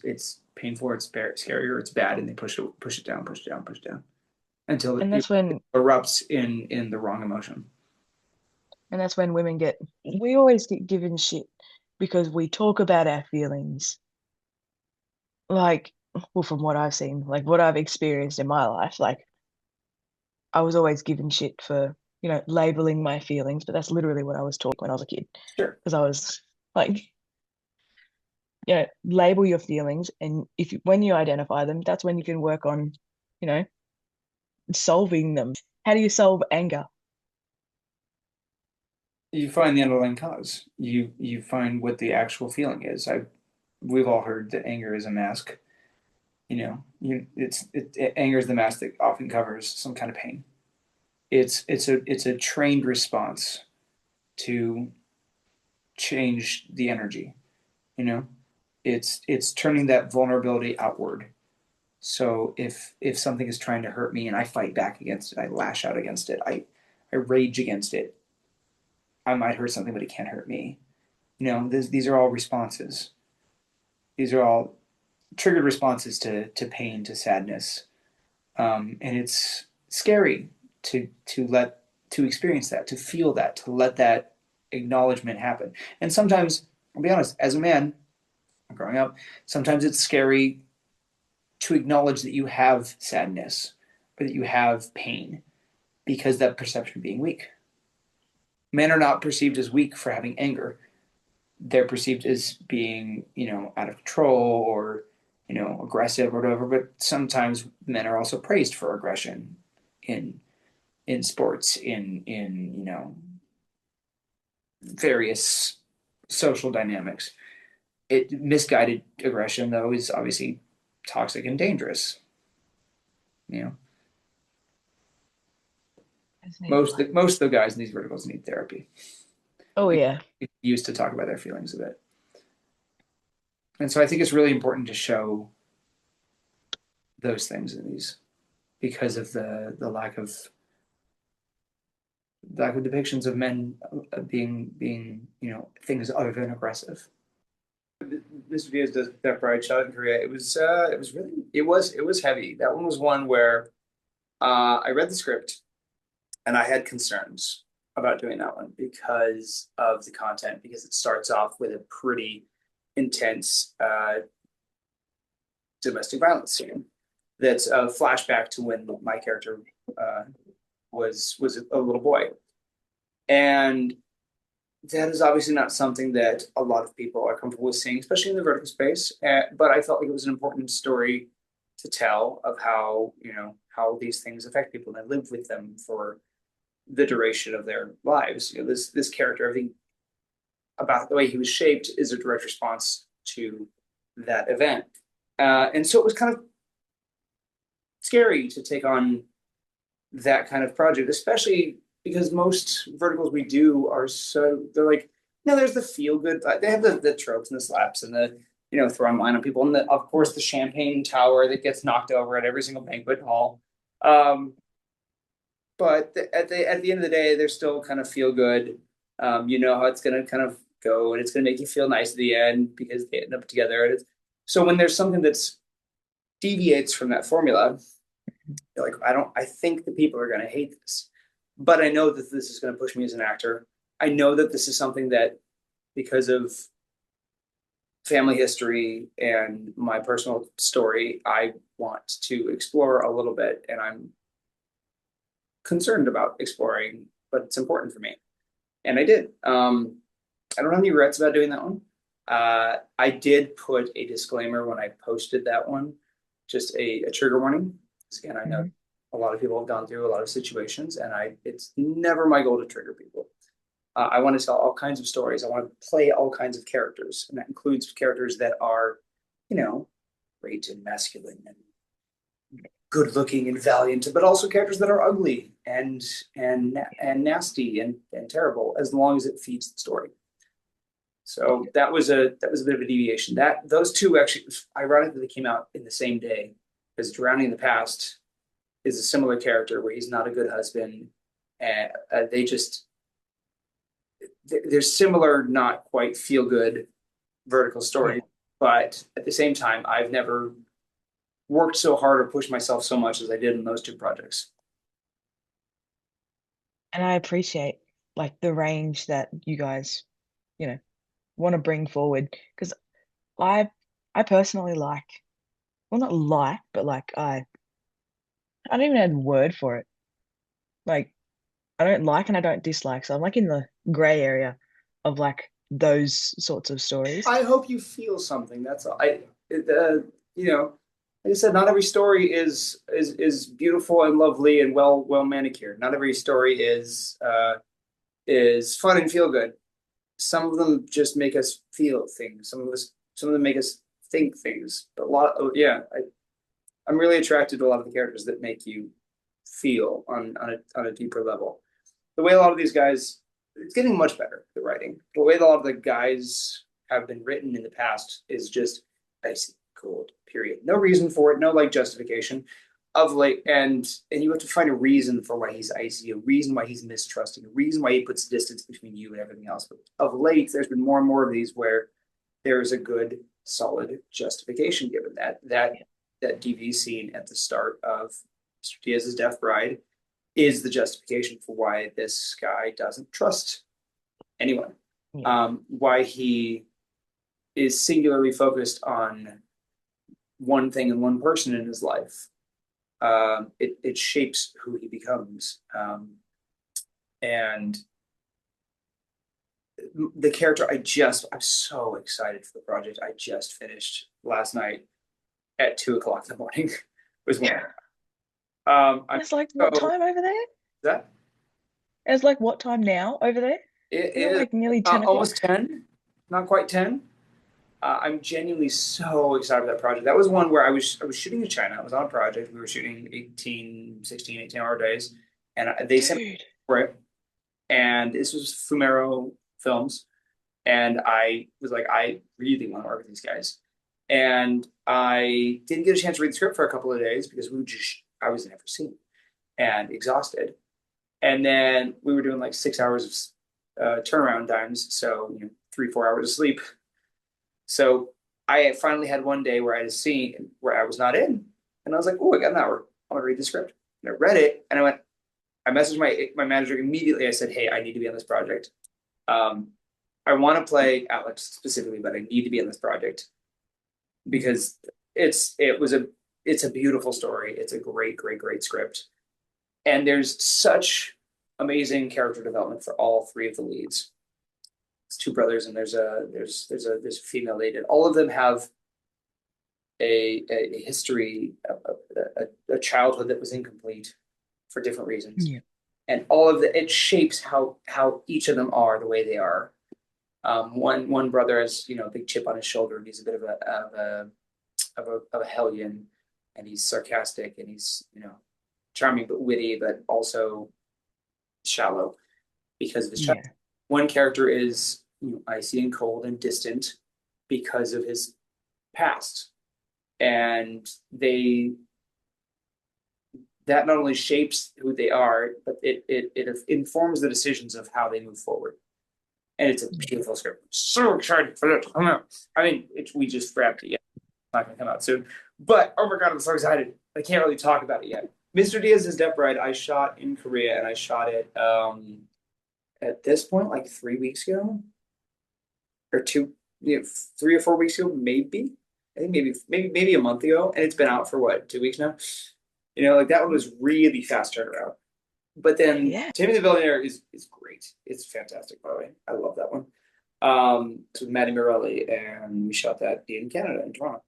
B: it's painful, or it's scary, or it's bad, and they push it down, push it down, push it down until
A: And
B: it
A: that's when
B: erupts in the wrong emotion.
A: and that's when women we always get given shit because we talk about our feelings. Like, well, from what I've seen, like what I've experienced in my life, like I was always given shit for, labeling my feelings, but that's literally what I was taught when I was a kid.
B: Sure.
A: Because I was like, label your feelings, and when you identify them, that's when you can work on, you know, solving them. How do you solve anger?
B: You find the underlying cause. You find what the actual feeling is. We've all heard that anger is a mask. Anger is the mask that often covers some kind of pain. It's a trained response to change the energy. You know, it's turning that vulnerability outward So if something is trying to hurt me and I fight back against it, I lash out against it, I rage against it, I might hurt something, but it can't hurt me. These are all responses. These are all triggered responses to pain, to sadness, and it's scary to experience that, to feel that, to let that acknowledgement happen. And sometimes, I'll be honest, as a man growing up, sometimes it's scary to acknowledge that you have sadness or that you have pain because that perception of being weak. Men are not perceived as weak for having anger. They're perceived as being, out of control or, aggressive or whatever. But sometimes men are also praised for aggression in sports, in various social dynamics. Misguided aggression though is obviously toxic and dangerous. You know,
A: It's needed.
B: most of the guys in these verticals need therapy.
A: Oh
B: We
A: yeah.
B: used to talk about their feelings a bit, and so I think it's really important to show those things in these because of the lack of depictions of men being things other than aggressive. This video is Death Bride shot in Korea. It was heavy. That one was one where I read the script and I had concerns about doing that one because of the content, because it starts off with a pretty intense domestic violence scene that's a flashback to when my character uh, was a little boy, and that is obviously not something that a lot of people are comfortable with seeing, especially in the vertical space. But I felt like it was an important story to tell of how these things affect people and live with them for the duration of their lives. This character, I think, about the way he was shaped, is a direct response to that event, and so it was kind of scary to take on that kind of project, especially because most verticals we do are they're like, there's the feel good. They have the tropes and the slaps and the throwing wine on people, and of course the champagne tower that gets knocked over at every single banquet hall. Um, but at the end of the day, they're still kind of feel good. You know how it's gonna kind of go, and it's gonna make you feel nice at the end because they end up together. So when there's something that's deviates from that formula, you're like, I think the people are going to hate this, but I know that this is going to push me as an actor. I know that this is something that, because of family history and my personal story, I want to explore a little bit, and I'm concerned about exploring, but it's important for me, and I did. I don't have any regrets about doing that one. I did put a disclaimer when I posted that one, just a trigger warning. Because again, I know
A: Mhm.
B: a lot of people have gone through a lot of situations, and it's never my goal to trigger people. I want to tell all kinds of stories. I want to play all kinds of characters, and that includes characters that are, great and masculine and good looking and valiant, but also characters that are ugly and nasty and terrible, as long as it feeds the story. So that was a bit of a deviation. Those two actually, ironically, came out in the same day, because Drowning in the Past is a similar character where he's not a good husband, and they're similar, not quite feel good vertical stories,
A: Yeah.
B: but at the same time, I've never worked so hard or pushed myself so much as I did in those two projects.
A: And I appreciate like the range that you guys, you know, want to bring forward because I I personally like, well, not like, but like I don't even have a word for it. Like I don't like and I don't dislike. So I'm like in the gray area of like those sorts of stories.
B: I hope you feel something. That's all. You know, like I said, not every story is beautiful and lovely and well manicured. Not every story is fun and feel good. Some of them just make us feel things. Some of them make us think things. But yeah, I'm really attracted to a lot of the characters that make you feel on a deeper level. The way a lot of these guys, it's getting much better, the writing. The way a lot of the guys have been written in the past is just basic, gold. Period. No reason for it. No like justification of late, and you have to find a reason for why he's icy, a reason why he's mistrusting, a reason why he puts distance between you and everything else. But of late, there's been more and more of these where there's a good, solid justification given. That DV scene at the start of Mr. Diaz's Death Bride is the justification for why this guy doesn't trust anyone.
A: Yeah.
B: Why he is singularly focused on one thing and one person in his life. It shapes who he becomes. And the character, I'm so excited for the project. I just finished last night at 2 o'clock in the morning. Was when I'm
A: It's like what
B: so
A: time over there?
B: that
A: It's like what time now over there?
B: it
A: Is it
B: is
A: like nearly 10
B: almost
A: o'clock?
B: 10, not quite 10. I'm genuinely so excited for that project. That was one where I was shooting in China. I was on a project. We were shooting 18-hour days. And they sent me
A: Dude.
B: for it. And this was Fumero Films. And I was like, I really want to work with these guys. And I didn't get a chance to read the script for a couple of days because I was never seen and exhausted. And then we were doing like 6 hours of turnaround times. So, 3-4 hours of sleep. So I finally had one day where I had a scene where I was not in. And I was like, oh, I got an hour. I'm going to read the script. And I read it and I messaged my manager immediately. I said, hey, I need to be on this project. I want to play Alex specifically, but I need to be on this project because it's a beautiful story. It's a great, great, great script. And there's such amazing character development for all three of the leads. It's two brothers, and there's a female lead, and all of them have a history, a childhood that was incomplete for different reasons,
A: Yeah.
B: and all of it shapes how each of them are the way they are. One brother has a big chip on his shoulder, and he's a bit of a hellion, and he's sarcastic, and he's charming but witty, but also shallow because of his child.
A: Yeah.
B: One character is icy and cold and distant because of his past, and that not only shapes who they are, but it informs the decisions of how they move forward. And it's a beautiful script. So excited for it to come out. I mean, we just wrapped it yet. It's not going to come out soon. But oh my god, I'm so excited. I can't really talk about it yet. Mr. Diaz's Death Bride, I shot in Korea, and I shot it at this point like 3 weeks ago, or 3 or 4 weeks ago, maybe. I think maybe a month ago, and it's been out for what, 2 weeks now. Like that one was really fast turnaround. But then
A: Yeah.
B: Tammy the Billionaire is great. It's fantastic, by the way. I love that one. It's with Maddie Morelli, and we shot that in Canada, in Toronto.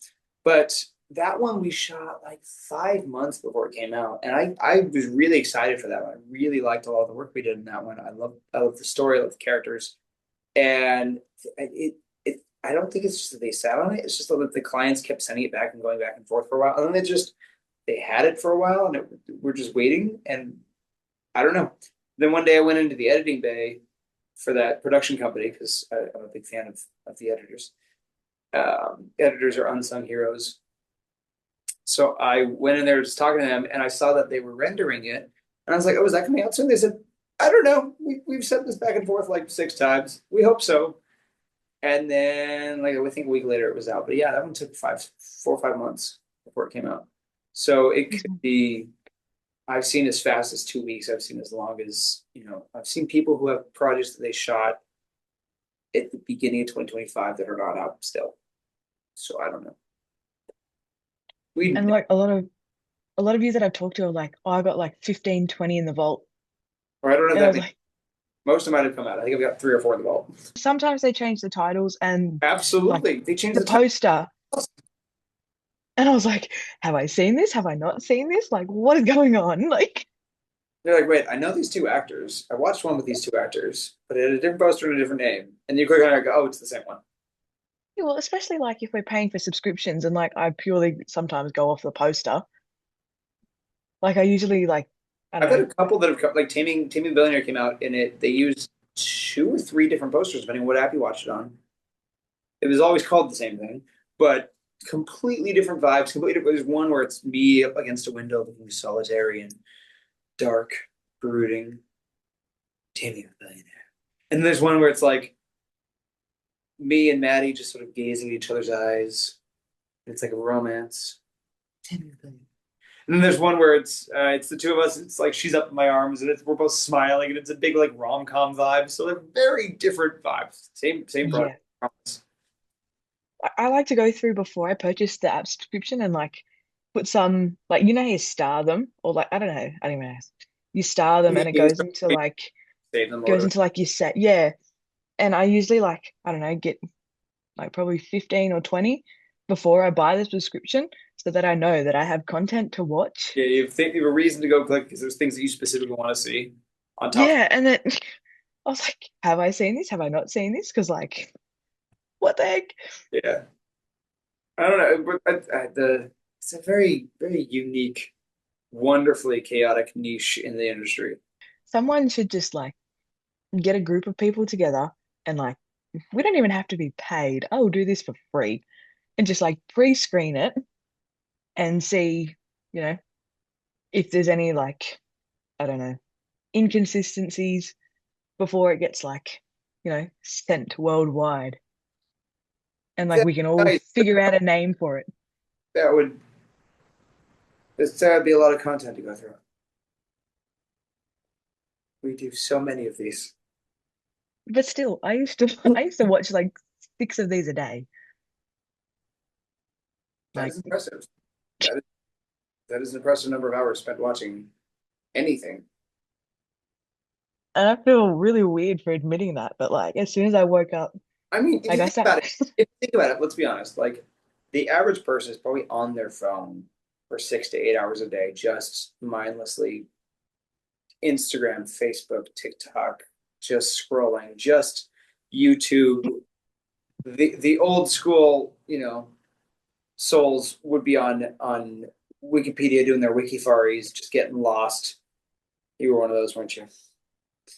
B: But that one we shot like 5 months before it came out, and I was really excited for that one. I really liked a lot of the work we did in that one. I love the story, I love the characters, and I don't think it's just that they sat on it. It's just that the clients kept sending it back and going back and forth for a while, and then they had it for a while, and we're just waiting, and I don't know. Then one day I went into the editing bay for that production company because I'm a big fan of the editors. Editors are unsung heroes. So I went in there just talking to them, and I saw that they were rendering it, and I was like, "Oh, is that coming out soon?" They said, "I don't know. We've sent this back and forth like 6 times. We hope so." And then, like I think a week later, it was out. But yeah, that one took 4 or 5 months before it came out. So it could
A: Mhm.
B: be. I've seen as fast as 2 weeks. I've seen as long as I've seen people who have projects that they shot at the beginning of 2025 that are not out still. So I don't know. We
A: And like a lot of you that I've talked to are like, oh, I got like 15, 20 in the vault.
B: or I don't know
A: And I
B: that
A: was
B: many.
A: like,
B: Most of mine have come out. I think I've got 3 or 4 in the vault.
A: sometimes they change the titles and like
B: Absolutely, they changed
A: the
B: the title.
A: poster. And I was like, have I seen this? Have I not seen this? Like, what is going on? Like,
B: They're like, wait, I know these two actors. I watched one with these two actors, but it had a different poster and a different name. And you click on it and go, oh, it's the same one.
A: well, especially like if we're paying for subscriptions and like I purely sometimes go off the poster. Like I usually like, I
B: I've
A: don't
B: had
A: know.
B: a couple that have come, like Taming the Billionaire came out, and they used 2 or 3 different posters depending on what app you watched it on. It was always called the same thing, but completely different vibes. Completely different. There's one where it's me up against a window looking solitary and dark, brooding. Damn you, billionaire. And there's one where it's like me and Maddie just sort of gazing at each other's eyes. It's like a romance. Damn you, billionaire. And then there's one where it's the two of us. It's like she's up in my arms and we're both smiling and it's a big like rom com vibe. So they're very different vibes. Same
A: Yeah.
B: project. Promise.
A: I like to go through before I purchase the app subscription and like put some like you know how you star them or like I don't even know. You star them and it
B: You save them
A: goes
B: order.
A: into like your set. Yeah. And I usually like I don't know, get like probably 15 or 20 before I buy the subscription so that I know that I have content to watch.
B: Yeah, you have a reason to go click because there's things that you specifically want to see on top.
A: Yeah, and then I was like, have I seen this? Have I not seen this? Because like, what the heck?
B: Yeah, I don't know, but it's a very unique, wonderfully chaotic niche in the industry.
A: Someone should just like get a group of people together and like we don't even have to be paid. I'll do this for free and just like pre-screen it and see, you know, if there's any like, I don't know, inconsistencies before it gets like, sent worldwide. And like
B: That,
A: we can all
B: nice.
A: figure out a name for it.
B: That would that would be a lot of content to go through. We do so many of these.
A: But still, I used to watch like 6 of these a day.
B: That
A: Like,
B: is impressive. That is that is an impressive number of hours spent watching anything.
A: and I feel really weird for admitting that, but like as soon as I woke up,
B: I mean, if
A: like
B: you
A: I
B: think
A: sat
B: about it, if you think about it, let's be honest. Like the average person is probably on their phone for 6 to 8 hours a day, just mindlessly Instagram, Facebook, TikTok, just scrolling, just YouTube. The old school, souls would be on Wikipedia doing their wikifaris, just getting lost. You were one of those, weren't you?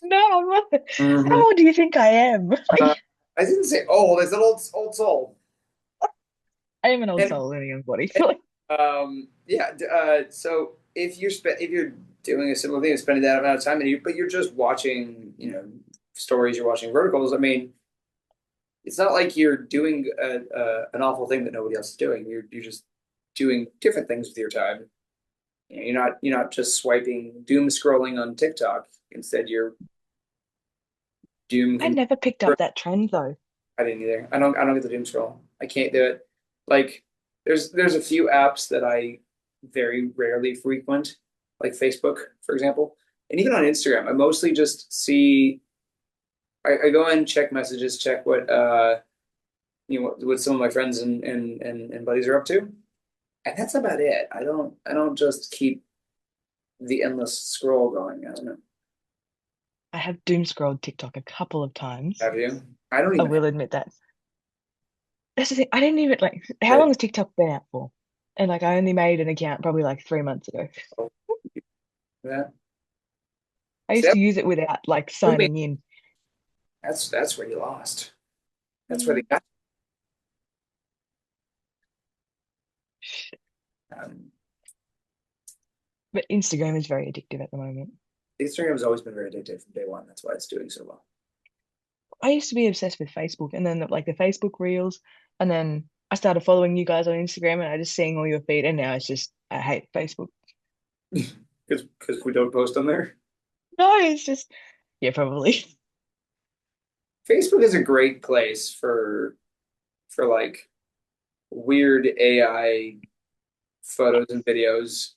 A: no, I'm not.
B: Hmm.
A: How old do you think I am?
B: Uh,
A: Like,
B: I didn't say old. I said old soul.
A: I am an old
B: And
A: soul in a young body.
B: Yeah. So if you're doing a similar thing, of spending that amount of time, but you're just watching, stories, you're watching verticals. I mean, it's not like you're doing an awful thing that nobody else is doing. You're just doing different things with your time. You're not just swiping doom scrolling on TikTok. Instead, you're doom.
A: I never picked up that trend though.
B: I didn't either. I don't get the doom scroll. I can't do it. Like there's a few apps that I very rarely frequent, like Facebook, for example. And even on Instagram, I mostly just see I go in, check messages, check what some of my friends and buddies are up to. And that's about it. I don't just keep the endless scroll going. I don't know.
A: I have doom scrolled TikTok a couple of times.
B: Have you? I don't
A: I
B: even have
A: will admit that. That's the thing. I didn't even like how long
B: that.
A: has TikTok been out for? And like I only made an account probably like 3 months ago.
B: Oh, that.
A: I
B: See,
A: used to use it without like
B: that
A: signing in.
B: that's where you lost. That's where they
A: Mm.
B: got. Um,
A: But Instagram is very addictive at the moment.
B: Instagram has always been very addictive from day one. That's why it's doing so well.
A: I used to be obsessed with Facebook and then like the Facebook Reels, and then I started following you guys on Instagram and I just seeing all your feed, and now it's just I hate Facebook.
B: Because we don't post on there.
A: No, it's just yeah, probably.
B: Facebook is a great place for like weird AI photos and videos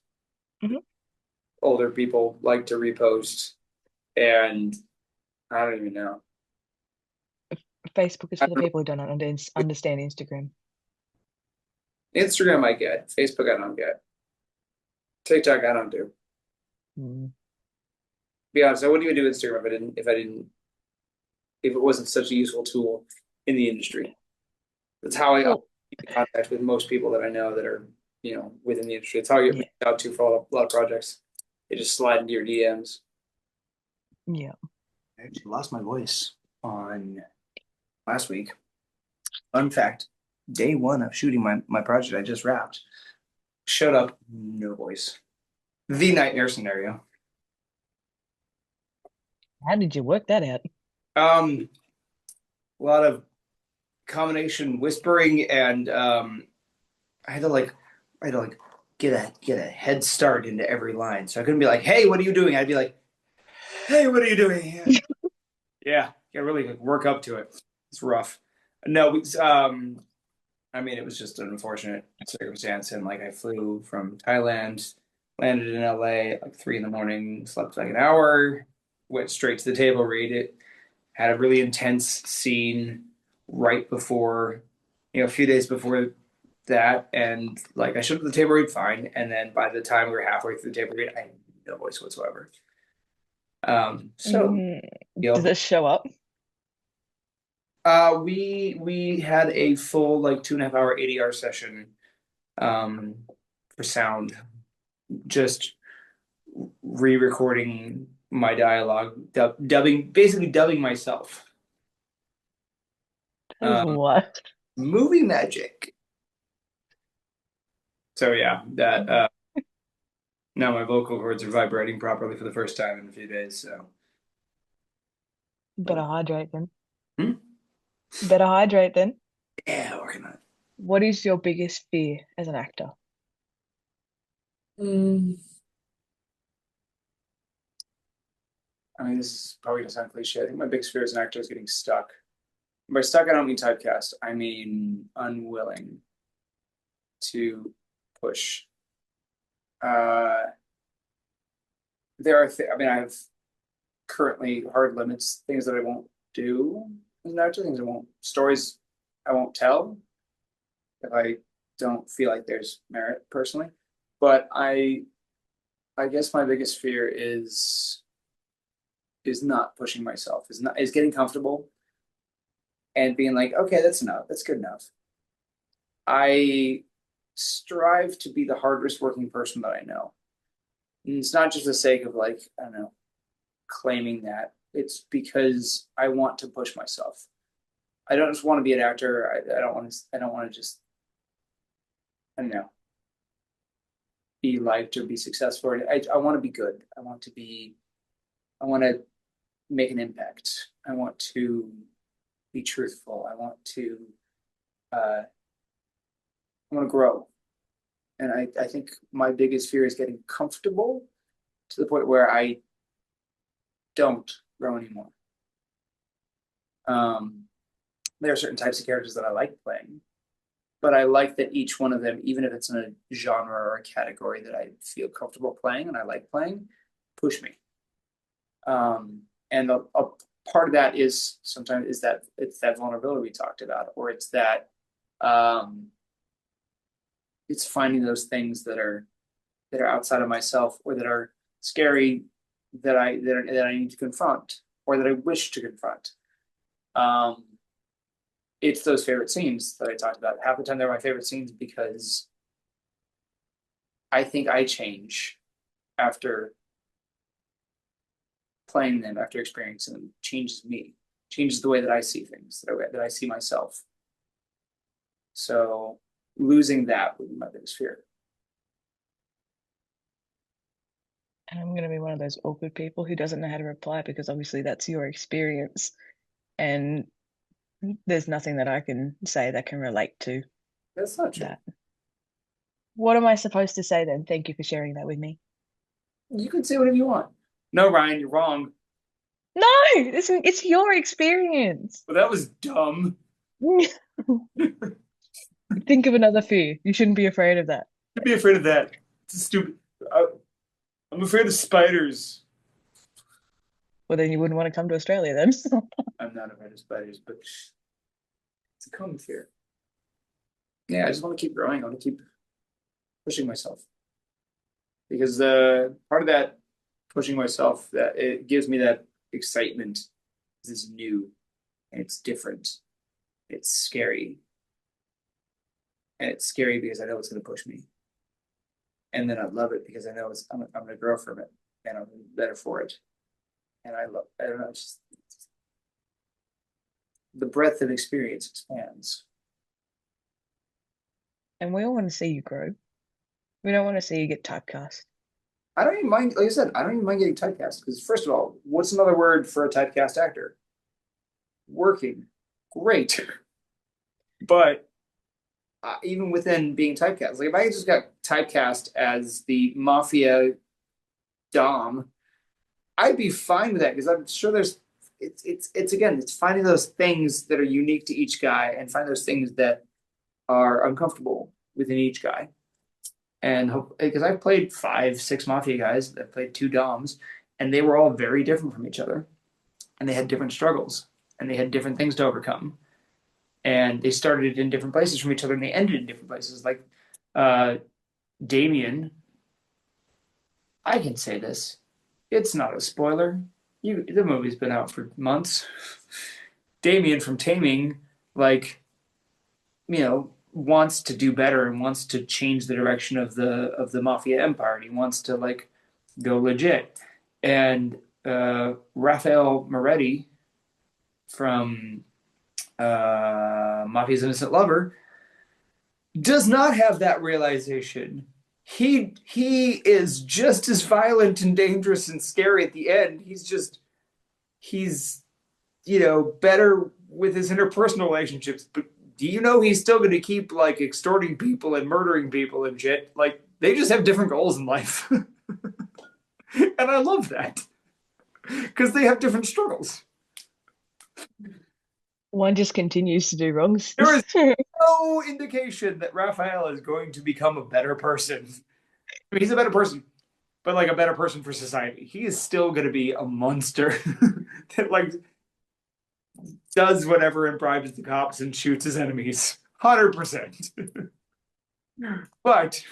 A: Mhm.
B: older people like to repost, and I don't even know.
A: Facebook is
B: I
A: for the
B: don't
A: people who don't understand Instagram.
B: know. Instagram I get, Facebook I don't get, TikTok I don't do.
A: Mm.
B: Be honest, I wouldn't even do Instagram if it wasn't such a useful tool in the industry. That's how I
A: Well,
B: keep in contact with most people that I know that are, within the industry. It's how I get
A: yeah,
B: reached out to for a lot of projects. They just slide into your DMs.
A: yeah.
B: I actually lost my voice on last week. Fun fact. day one of shooting my project I just wrapped. Showed up, no voice. The nightmare scenario.
A: How did you work that out?
B: Um, a lot of combination whispering and I had to like I had to like get a head start into every line. So I couldn't be like, "Hey, what are you doing?" I'd be like, "Hey, what are you doing?" Yeah, you really like, work up to it. It's rough. No, I mean, it was just an unfortunate circumstance, and like I flew from Thailand, landed in LA at like 3 in the morning, slept like an hour, went straight to the table read it, had a really intense scene right before, a few days before that, and like I showed up at the table read fine, and then by the time we were halfway through the table read, I had no voice whatsoever. So
A: Mm,
B: you
A: does it show up?
B: we had a full like 2.5 hour ADR session um, for sound, just re-recording my dialogue, dubbing, basically dubbing myself.
A: That is
B: Um,
A: what?
B: movie magic. So yeah, that now my vocal cords are vibrating properly for the first time in a few days. So,
A: Better hydrate then.
B: hmm?
A: Better hydrate then.
B: Yeah, working on it.
A: What is your biggest fear as an actor?
B: Mm. I mean, this is probably gonna sound cliche. I think my biggest fear as an actor is getting stuck. By stuck, I don't mean typecast. I mean unwilling to push. Uh, there are, I mean, I have currently hard limits, things that I won't do as an actor, things I won't, stories I won't tell if I don't feel like there's merit personally. But I guess my biggest fear is not pushing myself, is getting comfortable and being like, okay, that's enough, that's good enough. I strive to be the hardest working person that I know. And it's not just the sake of like, I don't know, claiming that. It's because I want to push myself. I don't just want to be an actor. I don't want to. I don't want to just. I don't know. Be liked or be successful. I want to be good. I want to be. I want to make an impact. I want to be truthful. I want to. I want to grow. And I think my biggest fear is getting comfortable to the point where I don't grow anymore. Um, there are certain types of characters that I like playing, but I like that each one of them, even if it's in a genre or a category that I feel comfortable playing and I like playing, push me. And a part of that is sometimes is that it's that vulnerability we talked about, or it's that um, it's finding those things that are outside of myself or that are scary that I need to confront or that I wish to confront. Um, it's those favorite scenes that I talked about. Half the time they're my favorite scenes because I think I change after playing them, after experiencing them, changes me, changes the way that I see things, that I see myself. So losing that would be my biggest fear.
A: And I'm going to be one of those awkward people who doesn't know how to reply because obviously that's your experience. And there's nothing that I can say that can relate to
B: That's not true.
A: that. What am I supposed to say then? Thank you for sharing that with me.
B: You can say whatever you want. No, Ryan, you're wrong.
A: No, it's your experience.
B: Well, that was dumb.
A: Think of another fear. You shouldn't be afraid of that.
B: I'd be afraid of that. It's stupid. I'm afraid of spiders.
A: Well, then you wouldn't want to come to Australia then.
B: I'm not afraid of spiders, but it's a common fear. Yeah, I just want to keep growing. I want to keep pushing myself because the part of that pushing myself that it gives me that excitement. This is new and it's different. It's scary and it's scary because I know it's going to push me, and then I love it because I know I'm going to grow from it and I'm better for it. And I don't know, it's the breadth of experience expands.
A: And we all want to see you grow. We don't want to see you get typecast.
B: I don't even mind, like I said, I don't even mind getting typecast because, first of all, what's another word for a typecast actor? Working. Great. But even within being typecast, like if I just got typecast as the mafia dom, I'd be fine with that because I'm sure there's it's again it's finding those things that are unique to each guy and find those things that are uncomfortable within each guy. And because I've played 5, 6 mafia guys, I've played 2 doms, and they were all very different from each other, and they had different struggles, and they had different things to overcome, and they started in different places from each other, and they ended in different places. Like uh, Damien, I can say this, it's not a spoiler. The movie's been out for months. Damien from Taming, like wants to do better and wants to change the direction of the mafia empire. He wants to like go legit. And Raphael Moretti from Mafia's Innocent Lover does not have that realization. He is just as violent and dangerous and scary at the end. He's better with his interpersonal relationships, but do you know he's still going to keep like extorting people and murdering people and shit? Like they just have different goals in life, and I love that because they have different struggles.
A: One just continues to do wrongs.
B: There is no indication that Raphael is going to become a better person. I mean, he's a better person, but like a better person for society. He is still going to be a monster that like does whatever and bribes the cops and shoots his enemies. 100%. But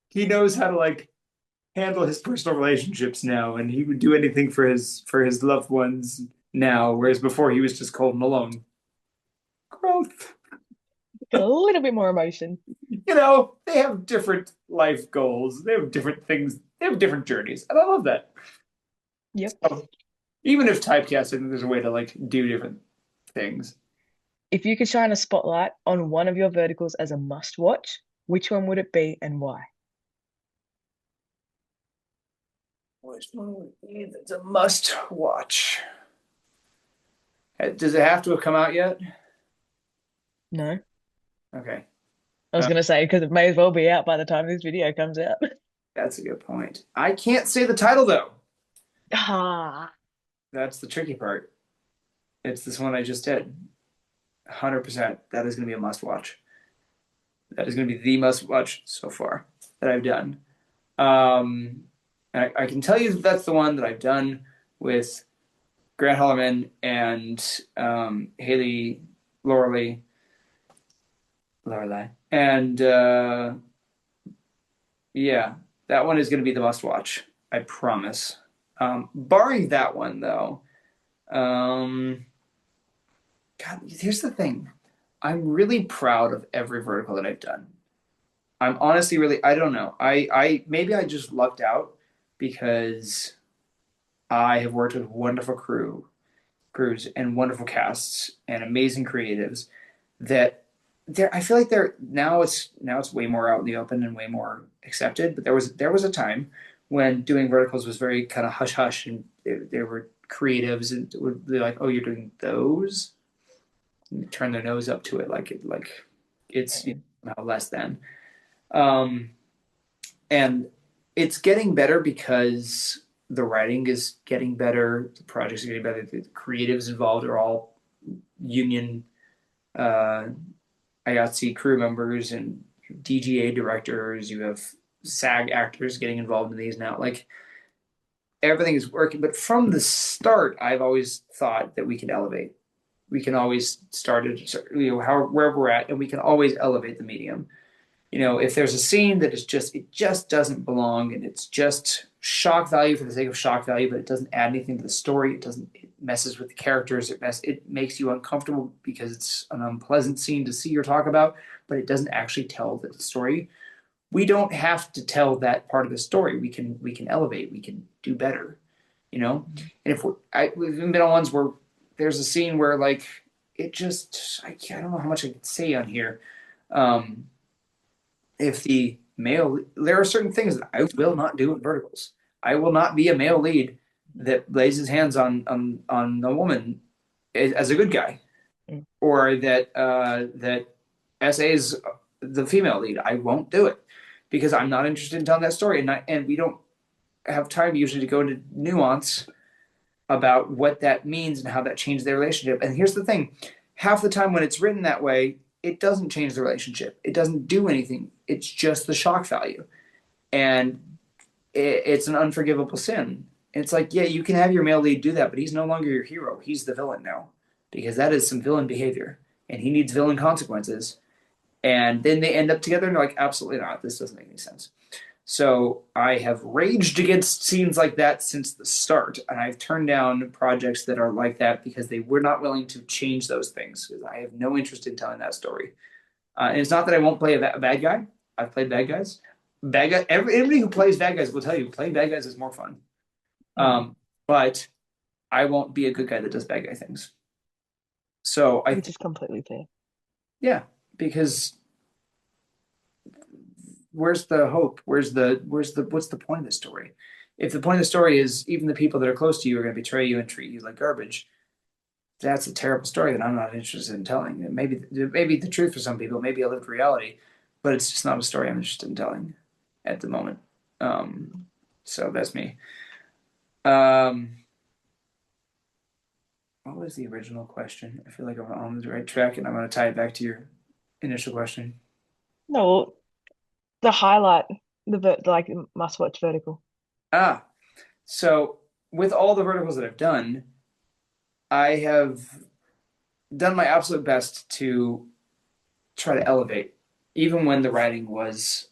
B: he knows how to like handle his personal relationships now, and he would do anything for his loved ones now, whereas before he was just cold and alone. Growth.
A: A little bit more emotion.
B: They have different life goals. They have different things. They have different journeys, and I love that.
A: Yep.
B: So, even if typecasting, there's a way to like do different things.
A: If you could shine a spotlight on one of your verticals as a must watch, which one would it be and why?
B: Which one would be that's a must watch? Does it have to have come out yet?
A: No,
B: Okay.
A: I was
B: Uh,
A: going to say because it may as well be out by the time this video comes out.
B: that's a good point. I can't say the title though.
A: Ah,
B: That's the tricky part. It's this one I just did. 100%. That is going to be a must watch. That is going to be the must watch so far that I've done. Um, I can tell you that that's the one that I've done with Grant Holloman and Haley Lorelei. Lorelei. And yeah, that one is going to be the must watch. I promise. Barring that one, though, God, here's the thing. I'm really proud of every vertical that I've done. I'm honestly really, I don't know. I maybe I just lucked out because I have worked with wonderful crews and wonderful casts and amazing creatives that I feel like they're now it's way more out in the open and way more accepted. But there was a time when doing verticals was very kind of hush hush, and there were creatives and would be like, "Oh, you're doing those," and turn their nose up to it like it's somehow less than. Um, and it's getting better because the writing is getting better, the projects are getting better, the creatives involved are all union uh, IATSE crew members and DGA directors. You have SAG actors getting involved in these now. Like everything is working, but from the start, I've always thought that we can elevate. We can always start at wherever we're at, and we can always elevate the medium. If there's a scene that is it just doesn't belong and it's just shock value for the sake of shock value, but it doesn't add anything to the story. It messes with the characters. It makes you uncomfortable because it's an unpleasant scene to see or talk about, but it doesn't actually tell the story. We don't have to tell that part of the story. We can elevate. We can do better. And if we've been on ones where there's a scene where like it just I don't know how much I can say on here. Um, if the male, there are certain things that I will not do in verticals. I will not be a male lead that lays his hands on a woman as a good guy,
A: Mm.
B: or that essays the female lead. I won't do it because I'm not interested in telling that story, and we don't have time usually to go into nuance about what that means and how that changed their relationship. And here's the thing: half the time when it's written that way, it doesn't change the relationship. It doesn't do anything. It's just the shock value, and it's an unforgivable sin. It's like, yeah, you can have your male lead do that, but he's no longer your hero. He's the villain now because that is some villain behavior, and he needs villain consequences. And then they end up together, and they're like, absolutely not. This doesn't make any sense. So I have raged against scenes like that since the start, and I've turned down projects that are like that because they were not willing to change those things. Because I have no interest in telling that story. And it's not that I won't play a bad guy. I've played bad guys. Bad guy. Everybody who plays bad guys will tell you playing bad guys is more fun.
A: Mm.
B: But I won't be a good guy that does bad guy things. So I
A: Which
B: think,
A: is completely fair.
B: yeah, because where's the hope? What's the point of the story? If the point of the story is even the people that are close to you are going to betray you and treat you like garbage, that's a terrible story that I'm not interested in telling. Maybe the truth for some people, maybe a lived reality, but it's just not a story I'm interested in telling at the moment. Um, so that's me. Um, what was the original question? I feel like I'm on the right track, and I'm going to tie it back to your initial question.
A: No, the highlight, like must watch vertical.
B: Ah, so with all the verticals that I've done, I have done my absolute best to try to elevate, even when the writing was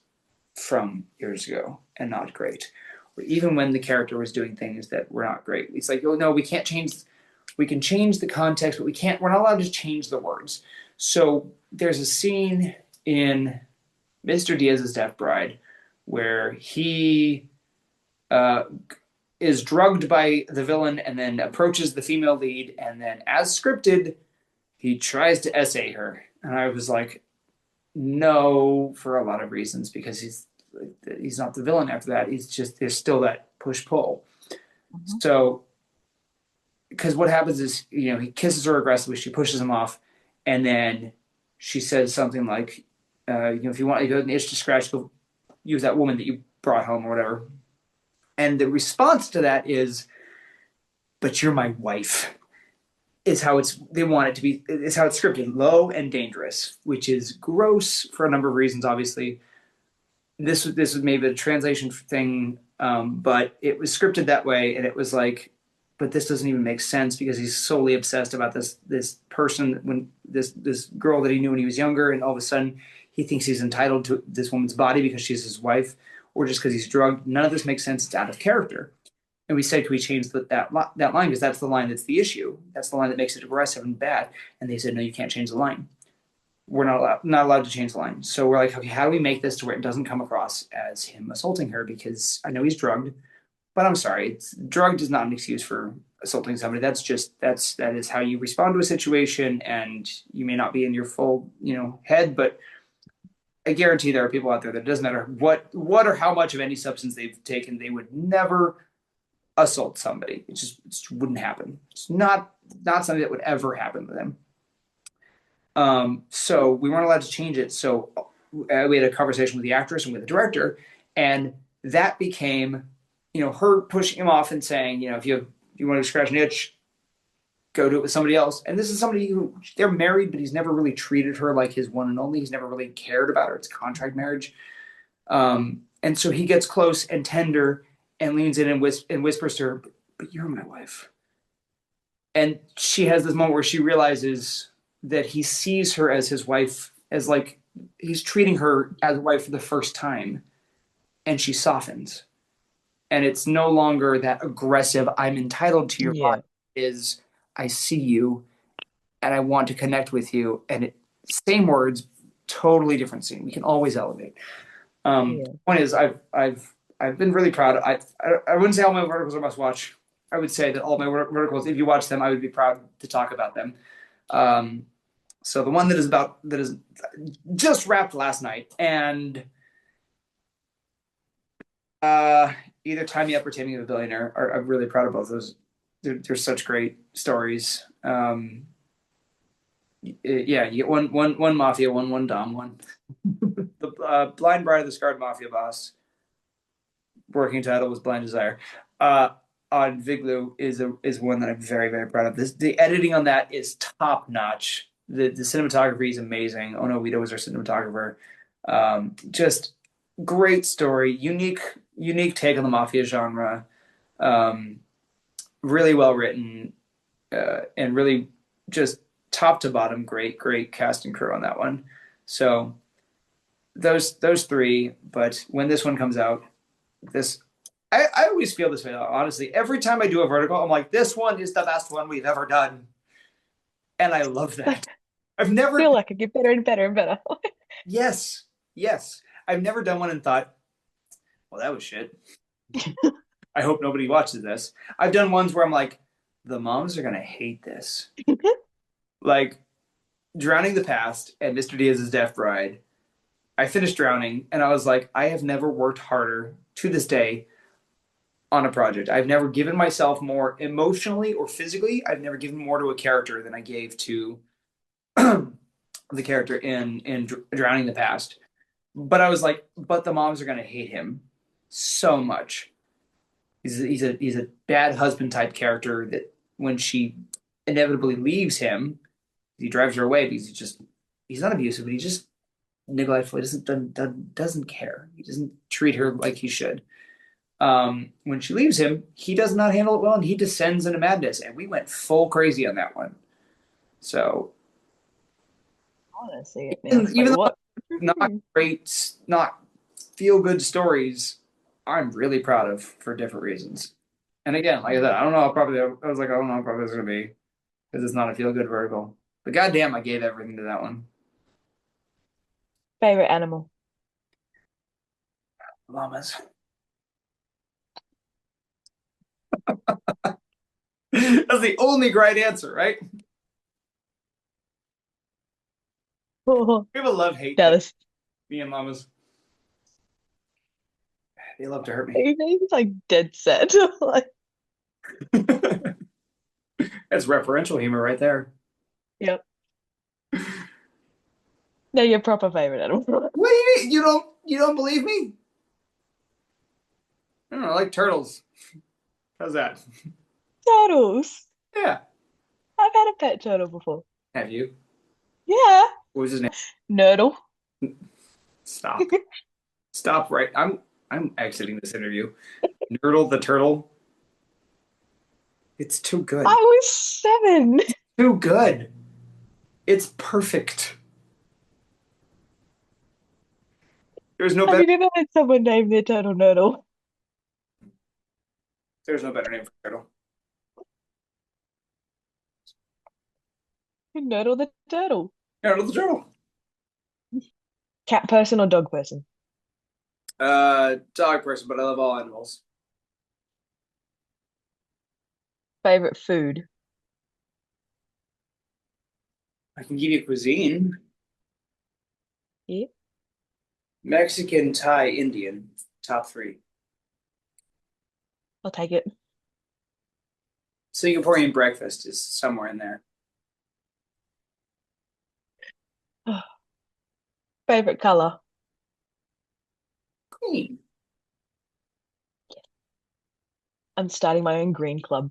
B: from years ago and not great, or even when the character was doing things that were not great. It's like, oh no, we can't change. We can change the context, but we can't. We're not allowed to change the words. So there's a scene in Mr. Diaz's Death Bride where he uh, is drugged by the villain and then approaches the female lead, and then, as scripted, he tries to essay her. And I was like, no, for a lot of reasons, because he's not the villain after that. He's just there's still that push pull.
A: Mhm.
B: So because what happens is he kisses her aggressively, she pushes him off, and then she says something like, if you want to go an itch to scratch, go use that woman that you brought home or whatever. And the response to that is, but you're my wife. Is how they want it to be. Is how it's scripted, low and dangerous, which is gross for a number of reasons. Obviously, this was maybe a translation thing, but it was scripted that way, and it was like, but this doesn't even make sense because he's solely obsessed about this person when this girl that he knew when he was younger, and all of a sudden he thinks he's entitled to this woman's body because she's his wife, or just because he's drugged. None of this makes sense. It's out of character. And we said, can we change that line because that's the line that's the issue. That's the line that makes it aggressive and bad. And they said, no, you can't change the line. We're not allowed to change the line. So we're like, okay, how do we make this to where it doesn't come across as him assaulting her? Because I know he's drugged, but I'm sorry, drugged is not an excuse for assaulting somebody. That is how you respond to a situation, and you may not be in your full head, but I guarantee there are people out there that it doesn't matter what or how much of any substance they've taken, they would never assault somebody. It just wouldn't happen. It's not something that would ever happen to them. So we weren't allowed to change it. So we had a conversation with the actress and with the director, and that became, her pushing him off and saying, if you want to scratch an itch, go do it with somebody else. And this is somebody who they're married, but he's never really treated her like his one and only. He's never really cared about her. It's a contract marriage. And so he gets close and tender and leans in and whispers to her, "But you're my wife." And she has this moment where she realizes that he sees her as his wife, as like he's treating her as a wife for the first time, and she softens. And it's no longer that aggressive, I'm entitled to your body,
A: Yeah,
B: is I see you and I want to connect with you. And same words, totally different scene. We can always elevate.
A: yeah.
B: Point is, I've been really proud. I wouldn't say all my verticals are must watch. I would say that all my verticals, if you watch them, I would be proud to talk about them. Um, So the one that is just wrapped last night, and uh, either Tie Me Up or Taming of a Billionaire. I'm really proud of both those. They're such great stories. Yeah, you get one mafia, one dom, one the Blind Bride of the Scarred Mafia Boss. Working title was Blind Desire. Uh, on Viglu is one that I'm very proud of. The editing on that is top notch. The cinematography is amazing. Ono Ueda was our cinematographer. Just great story, unique take on the mafia genre. Um, really well written, and really just top to bottom great cast and crew on that one. So those three. But when this one comes out, this I always feel this way, honestly. Every time I do a vertical, I'm like, this one is the best one we've ever done. And I love
A: Like,
B: that. I've never,
A: feel like I get better and better and better.
B: yes, yes. I've never done one and thought, well, that was shit. I hope nobody watches this. I've done ones where I'm like, the moms are going to hate this. Like Drowning the Past and Mr. Diaz's Deaf Bride. I finished Drowning and I was like, I have never worked harder to this day on a project. I've never given myself more emotionally or physically. I've never given more to a character than I gave to the character in Drowning the Past. But I was like, but the moms are gonna hate him so much. He's a bad husband type character that when she inevitably leaves him, he drives her away because he's not abusive, but he just neglectfully doesn't care. He doesn't treat her like he should. When she leaves him, he does not handle it well, and he descends into madness. And we went full crazy on that one. So
A: I want to see it now. Wait,
B: even though
A: what?
B: not great, not feel good stories, I'm really proud of for different reasons. And again, like I said, I don't know. I was like, I don't know how probably it's gonna be because it's not a feel good vertical. But goddamn, I gave everything to that one.
A: Favorite animal?
B: Llamas. That's the only right answer, right?
A: Oh,
B: We have a love hate thing.
A: jealous.
B: Me and llamas, they love to hurt me.
A: He's like dead set. Like,
B: That's referential humor right there.
A: yep. No, your proper favorite animal.
B: What do you mean? You don't believe me? I don't know, I like turtles. How's that?
A: Turtles.
B: Yeah.
A: I've had a pet turtle before.
B: Have you?
A: Yeah.
B: What was his name?
A: Nurdle.
B: Stop. Stop right. I'm exiting this interview. Nurdle the turtle. It's too
A: I
B: good.
A: was 7.
B: Too good. It's perfect. There's no
A: Have
B: better
A: you never had someone name their turtle Nurdle?
B: there's no better name for turtle.
A: Nurdle the turtle.
B: Nurdle the turtle.
A: Cat person or dog person?
B: Dog person, but I love all animals.
A: Favorite food?
B: I can give you cuisine.
A: Yeah.
B: Mexican, Thai, Indian. Top three.
A: I'll take it.
B: Singaporean breakfast is somewhere in there.
A: Favorite color?
B: Green.
A: I'm starting my own green club.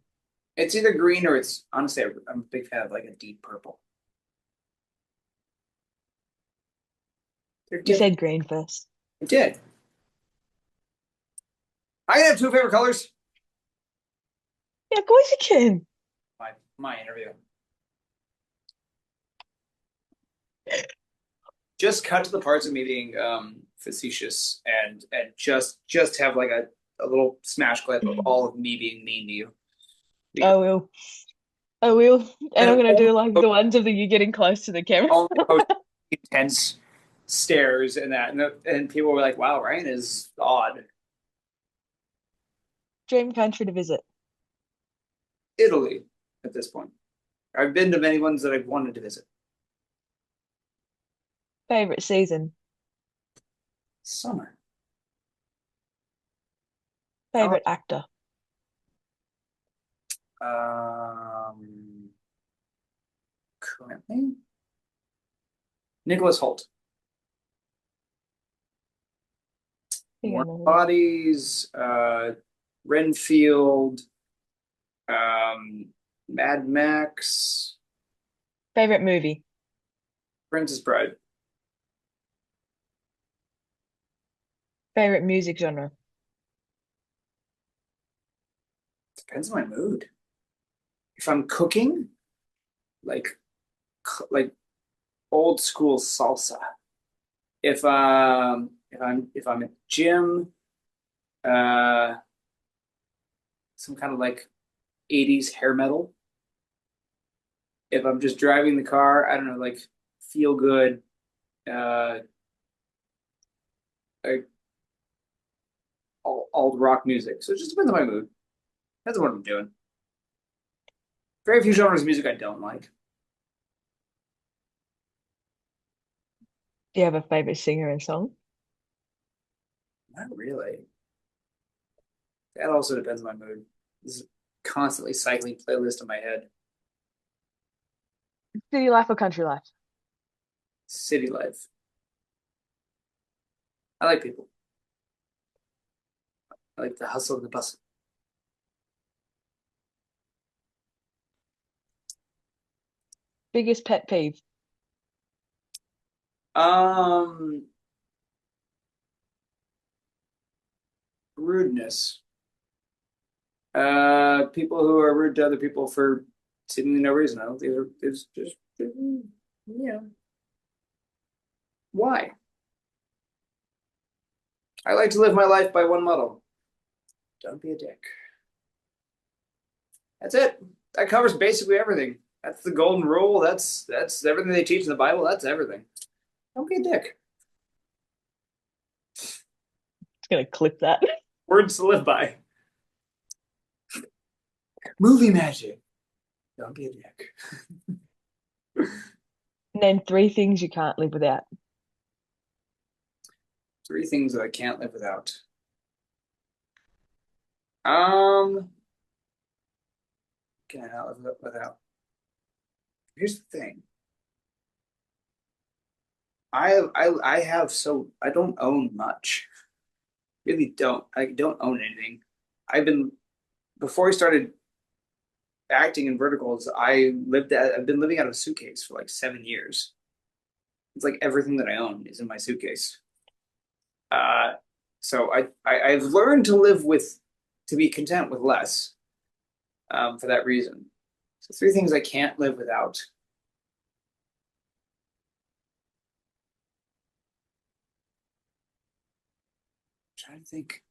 B: It's either green or it's honestly I'm a big fan of like a deep purple. They're
A: You
B: different.
A: said green first.
B: I did. I have two favorite colors.
A: Yeah, of course you can.
B: My interview. Just cut to the parts of me being facetious and just have like a little smash clip of all of me being mean to you.
A: I will. I will. And I'm
B: And
A: gonna do like the ones of you getting close to the camera.
B: only post intense stares and that and people were like, "Wow, Ryan is odd."
A: Dream country to visit.
B: Italy at this point. I've been to many ones that I've wanted to visit.
A: Favorite season.
B: Summer. I
A: Favorite actor.
B: currently Nicholas Holt.
A: Think I
B: Warm
A: know.
B: Bodies, Renfield, um, Mad Max,
A: Favorite movie.
B: Princess Bride.
A: Favorite music genre.
B: Depends on my mood. If I'm cooking, like like old school salsa. If I'm at gym, uh, some kind of like 80s hair metal. If I'm just driving the car, I don't know, like feel good, uh, like alt rock music. So it just depends on my mood. That's what I'm doing. Very few genres of music I don't like.
A: Do you have a favorite singer and song?
B: Not really. That also depends on my mood. This is constantly cycling playlist in my head.
A: City life or country life?
B: City life. I like people. I like the hustle and the bustle.
A: Biggest pet peeve.
B: Um, Rudeness. People who are rude to other people for seemingly no reason. I don't think it's just, yeah. Why? I like to live my life by one motto. Don't be a dick. That's it. That covers basically everything. That's the golden rule. That's everything they teach in the Bible. That's everything. Don't be a dick.
A: Just gonna clip that.
B: Words to live by. Movie magic. Don't be a dick.
A: Name three things you can't live without.
B: Three things that I can't live without. Um, can I not live without? Here's the thing. I have so I don't own much. Really don't. I don't own anything. I've been before I started acting in verticals, I've been living out of a suitcase for like 7 years. It's like everything that I own is in my suitcase. Uh, so I've learned to live with to be content with less, for that reason. So three things I can't live without. I'm trying to think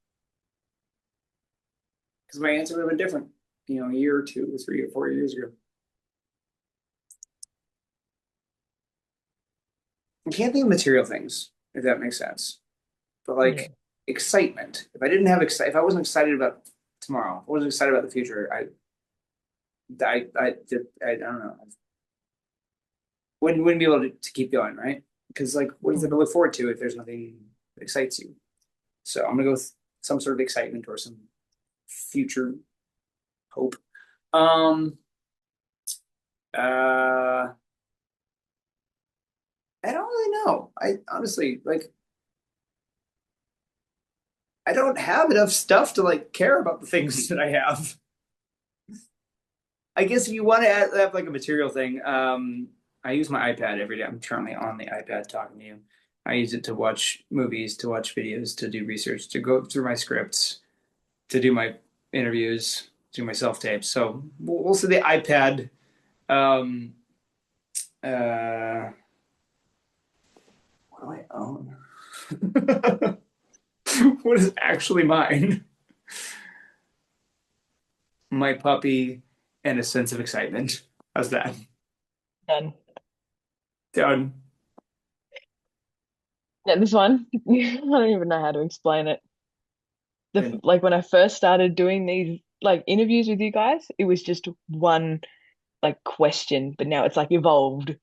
B: because my answer would have been different, a year or two, or 3 or 4 years ago. I can't think of material things, if that makes sense. But
A: Yeah.
B: like excitement. If I wasn't excited about tomorrow, if I wasn't excited about the future, I don't know. Wouldn't be able to keep going, right? Because like, what is there to
A: Mm.
B: look forward to if there's nothing that excites you? So I'm gonna go with some sort of excitement or some future hope. Um, uh, I don't really know. I honestly like. I don't have enough stuff to like care about the things that I have. I guess if you want to have like a material thing, I use my iPad every day. I'm currently on the iPad talking to you. I use it to watch movies, to watch videos, to do research, to go through my scripts, to do my interviews, do my self tapes. So we'll say the iPad. Um, uh, what do I own? What is actually mine? My puppy and a sense of excitement. How's that?
A: Done.
B: Done.
A: Yeah, this one, I don't even know how to explain it.
B: And
A: Like when I first started doing these like interviews with you guys, it was just one like question, but now it's like evolved.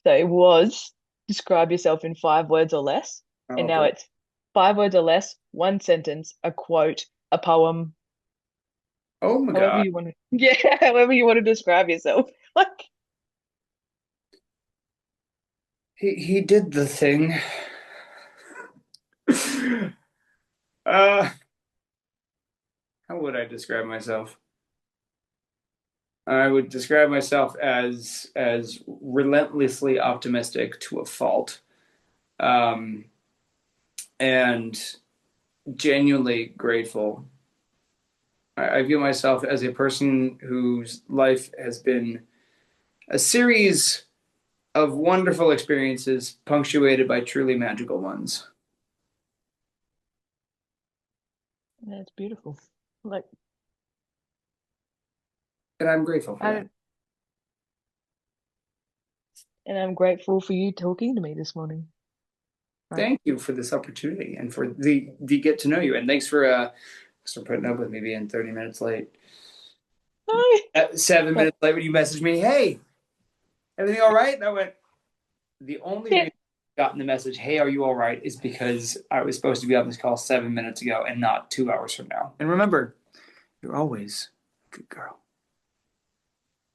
A: So it was. describe yourself in 5 words or less. And
B: Oh
A: now
B: boy.
A: it's 5 words or less, one sentence, a quote, a poem,
B: Oh my
A: however
B: God.
A: you want to, yeah, however you want to describe yourself. Like,
B: He did the thing. uh, how would I describe myself? I would describe myself as relentlessly optimistic to a fault, um, and genuinely grateful. I view myself as a person whose life has been a series of wonderful experiences punctuated by truly magical ones.
A: that's beautiful. Like,
B: And I'm grateful for
A: I
B: that.
A: don't, and I'm grateful for you talking to me this morning. Right?
B: Thank you for this opportunity and for the get to know you. And thanks for putting up with me being 30 minutes late.
A: No,
B: 7 minutes
A: but
B: late when you messaged me, hey, everything all right? And I went, the only
A: yeah,
B: reason I got in the message, hey, are you all right, is because I was supposed to be on this call 7 minutes ago and not 2 hours from now. And remember, you're always a good girl.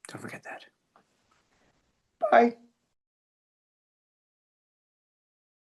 B: Don't forget that. Bye.